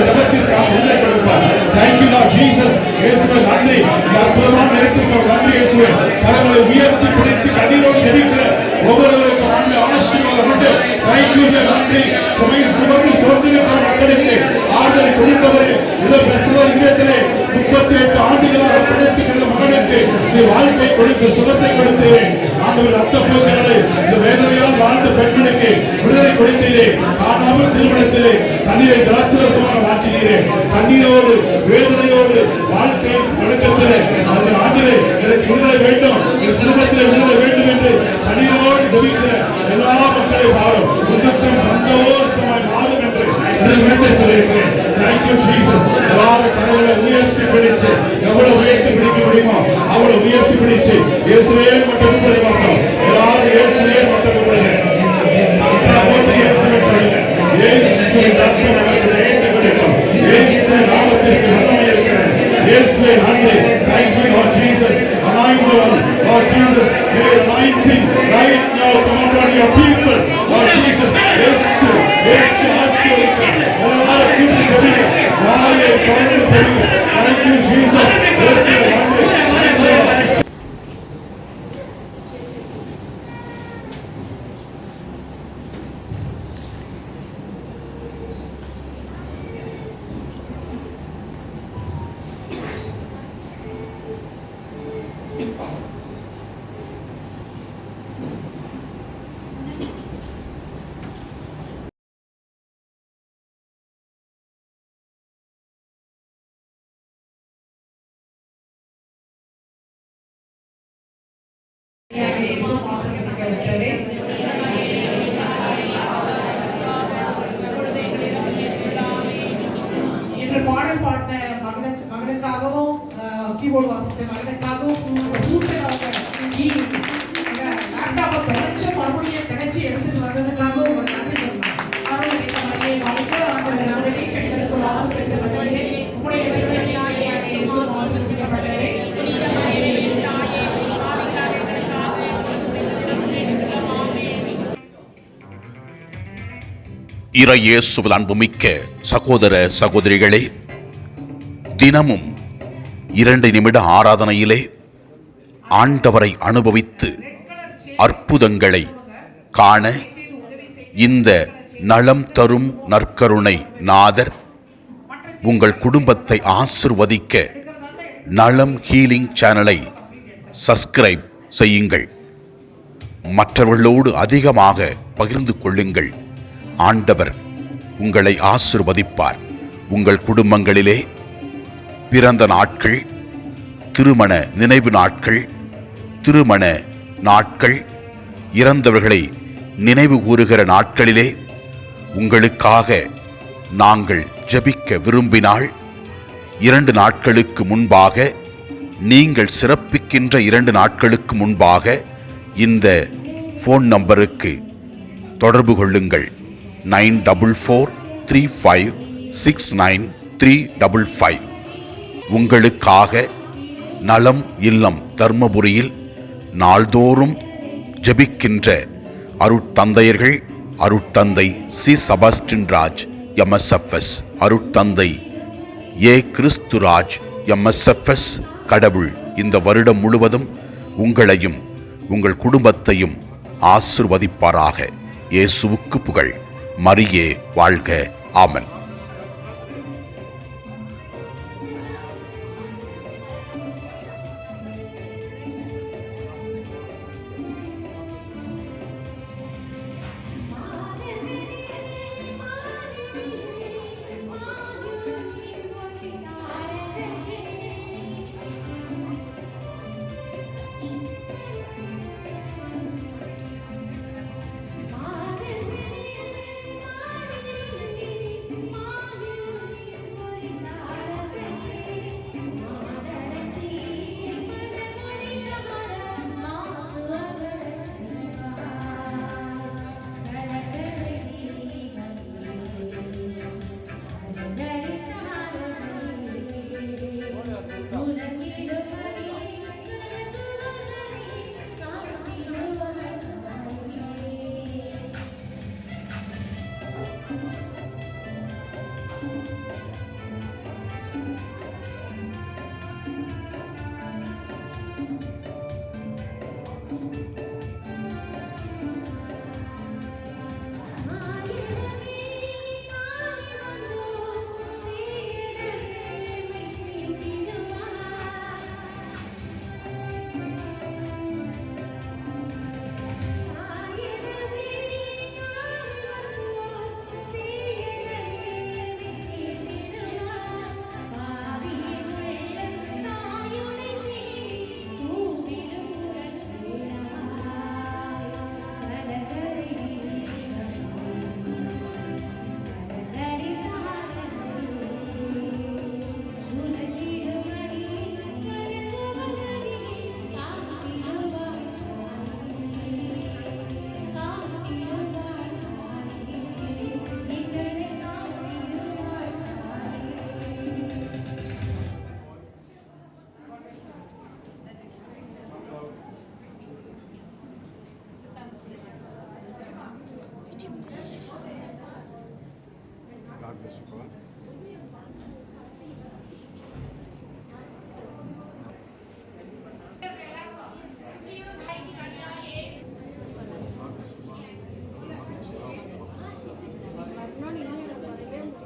ஜபத்திற்காக விடுதலை கொடுப்பார். Thank you Lord Jesus. இயேசுவே நன்றி. இந்த அற்புதமான நேரத்திற்காக நன்றி இயேசுவே. கரங்களை உயர்த்தி பிடித்து கண்ணீரோடு ஜெபிக்கிற ஒவ்வொருவருக்கும் ஆண்டு ஆசீர்வாதம் உண்டு. Thank you நன்றி. சபை சுமந்து சோர்ந்திருக்கிற மக்களுக்கு ஆறுதலை கொடுத்தவரே, இதோ பிரச்சனை இல்லத்திலே 38 ஆண்டுகளாக படைத்துக்கிற மகனுக்கு இந்த வாழ்க்கை கொடுத்து சுகத்தை கொடுத்தீரே. ஆண்டவர் ரத்த போக்குகளை இந்த வேதனையால் வாழ்ந்த பெண்களுக்கு விடுதலை கொடுத்தீரே. காணாமல் திருமணத்திலே தண்ணீரை திராட்சரசமாக மாற்றினீரே. கண்ணீரோடு வேதனையோடு வாழ்க்கை தொடக்கத்திலே அந்த ஆண்டிலே எனக்கு விடுதலை வேண்டும், என் குடும்பத்திலே விடுதலை வேண்டும் என்று கண்ணீரோடு ஜெபிக்கிற எல்லா மக்களை பாரும் உந்தத்தம் சந்தோஷமாய் மாறும் என்று இந்த சொல்லியிருக்கிறேன். Thank you Jesus. எல்லாரும் கரங்களை உயர்த்தி பிடிச்சு எவ்வளவு உயர்த்தி பிடிக்க முடியுமோ அவ்வளவு உயர்த்தி பிடிச்சு இயேசுவே மட்டும் பார்ப்போம். எல்லாரும் இயேசுவே மட்டும் போட்டு இயேசுவே சொல்லுங்க. இயேசுவின் ரத்தம் நமக்கு ஏற்று கொடுக்கும். இயேசு நாமத்திற்கு வல்லமை இருக்கிறது. இயேசுவே நன்றி. Thank you Lord Jesus. Anoint the one. Lord Jesus, your anointing right now come upon your people. Lord Jesus, இயேசு இயேசு ஆசீர்வதிக்க எல்லாரும் கூட்டி ஜெபிங்க. வாயை திறந்து ஜெபிங்க. Thank you Jesus. இயேசு நன்றி. Thank you Lord. இன்று பாடல் பாடின மகனுக்காகவும் கீபோர்டு வாசிச்ச மகனுக்காகவும் சூசன் அவங்க லேப்டாப்பை கிடைச்ச மறுபடியும் கிடைச்சி எடுத்துட்டு வந்ததுக்காகவும் ஒரு நன்றி சொன்னாங்க. அவர்களுடைய மரியை வாழ்க்கை ஆண்டவர் உடனே பெண்களுக்கு வாசப்பட்ட மரியே உடைய வாசிக்கப்பட்டவரே இறையேசுவில் அன்புமிக்க சகோதர சகோதரிகளே, தினமும் 2 நிமிட ஆராதனையிலே ஆண்டவரை அனுபவித்து அற்புதங்களை காண இந்த நலம் தரும் நற்கருணை நாதர் உங்கள் குடும்பத்தை ஆசிர்வதிக்க நலம் ஹீலிங் சேனலை சப்ஸ்கிரைப் செய்யுங்கள். மற்றவர்களோடு அதிகமாக பகிர்ந்து கொள்ளுங்கள். ஆண்டவர் உங்களை ஆசிர்வதிப்பார். உங்கள் குடும்பங்களிலே பிறந்த நாட்கள், திருமண நினைவு நாட்கள், திருமண நாட்கள், இறந்தவர்களை நினைவு கூறுகிற நாட்களிலே உங்களுக்காக நாங்கள் ஜெபிக்க விரும்பினால் 2 நாட்களுக்கு முன்பாக, நீங்கள் சிறப்பிக்கின்ற 2 நாட்களுக்கு முன்பாக இந்த ஃபோன் நம்பருக்கு தொடர்பு கொள்ளுங்கள். 9443569355. உங்களுக்காக நலம் இல்லம் தர்மபுரியில் நாள்தோறும் ஜெபிக்கின்ற அருட்தந்தையர்கள், அருட்தந்தை சி செபாஸ்டியன் ராஜ் MSFS, அருட்தந்தை ஏ கிறிஸ்துராஜ் MSFS. கடவுள் இந்த வருடம் முழுவதும் உங்களையும் உங்கள் குடும்பத்தையும் ஆசிர்வதிப்பாராக. இயேசுவுக்கு புகழ். மரியே வாழ்க. ஆமென்.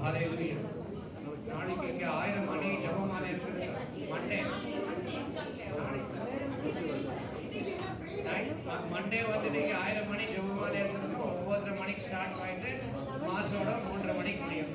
Hallelujah. நாளைக்கு இங்கே 1000 மணி ஜெபமாலை இருக்குது. மண்டே வந்து நீங்க 1000 மணி ஜெபமாலை இருக்குது. 9:30 மணிக்கு ஸ்டார்ட் பண்ணிட்டு மாசோட 3:30 மணிக்கு முடியும்.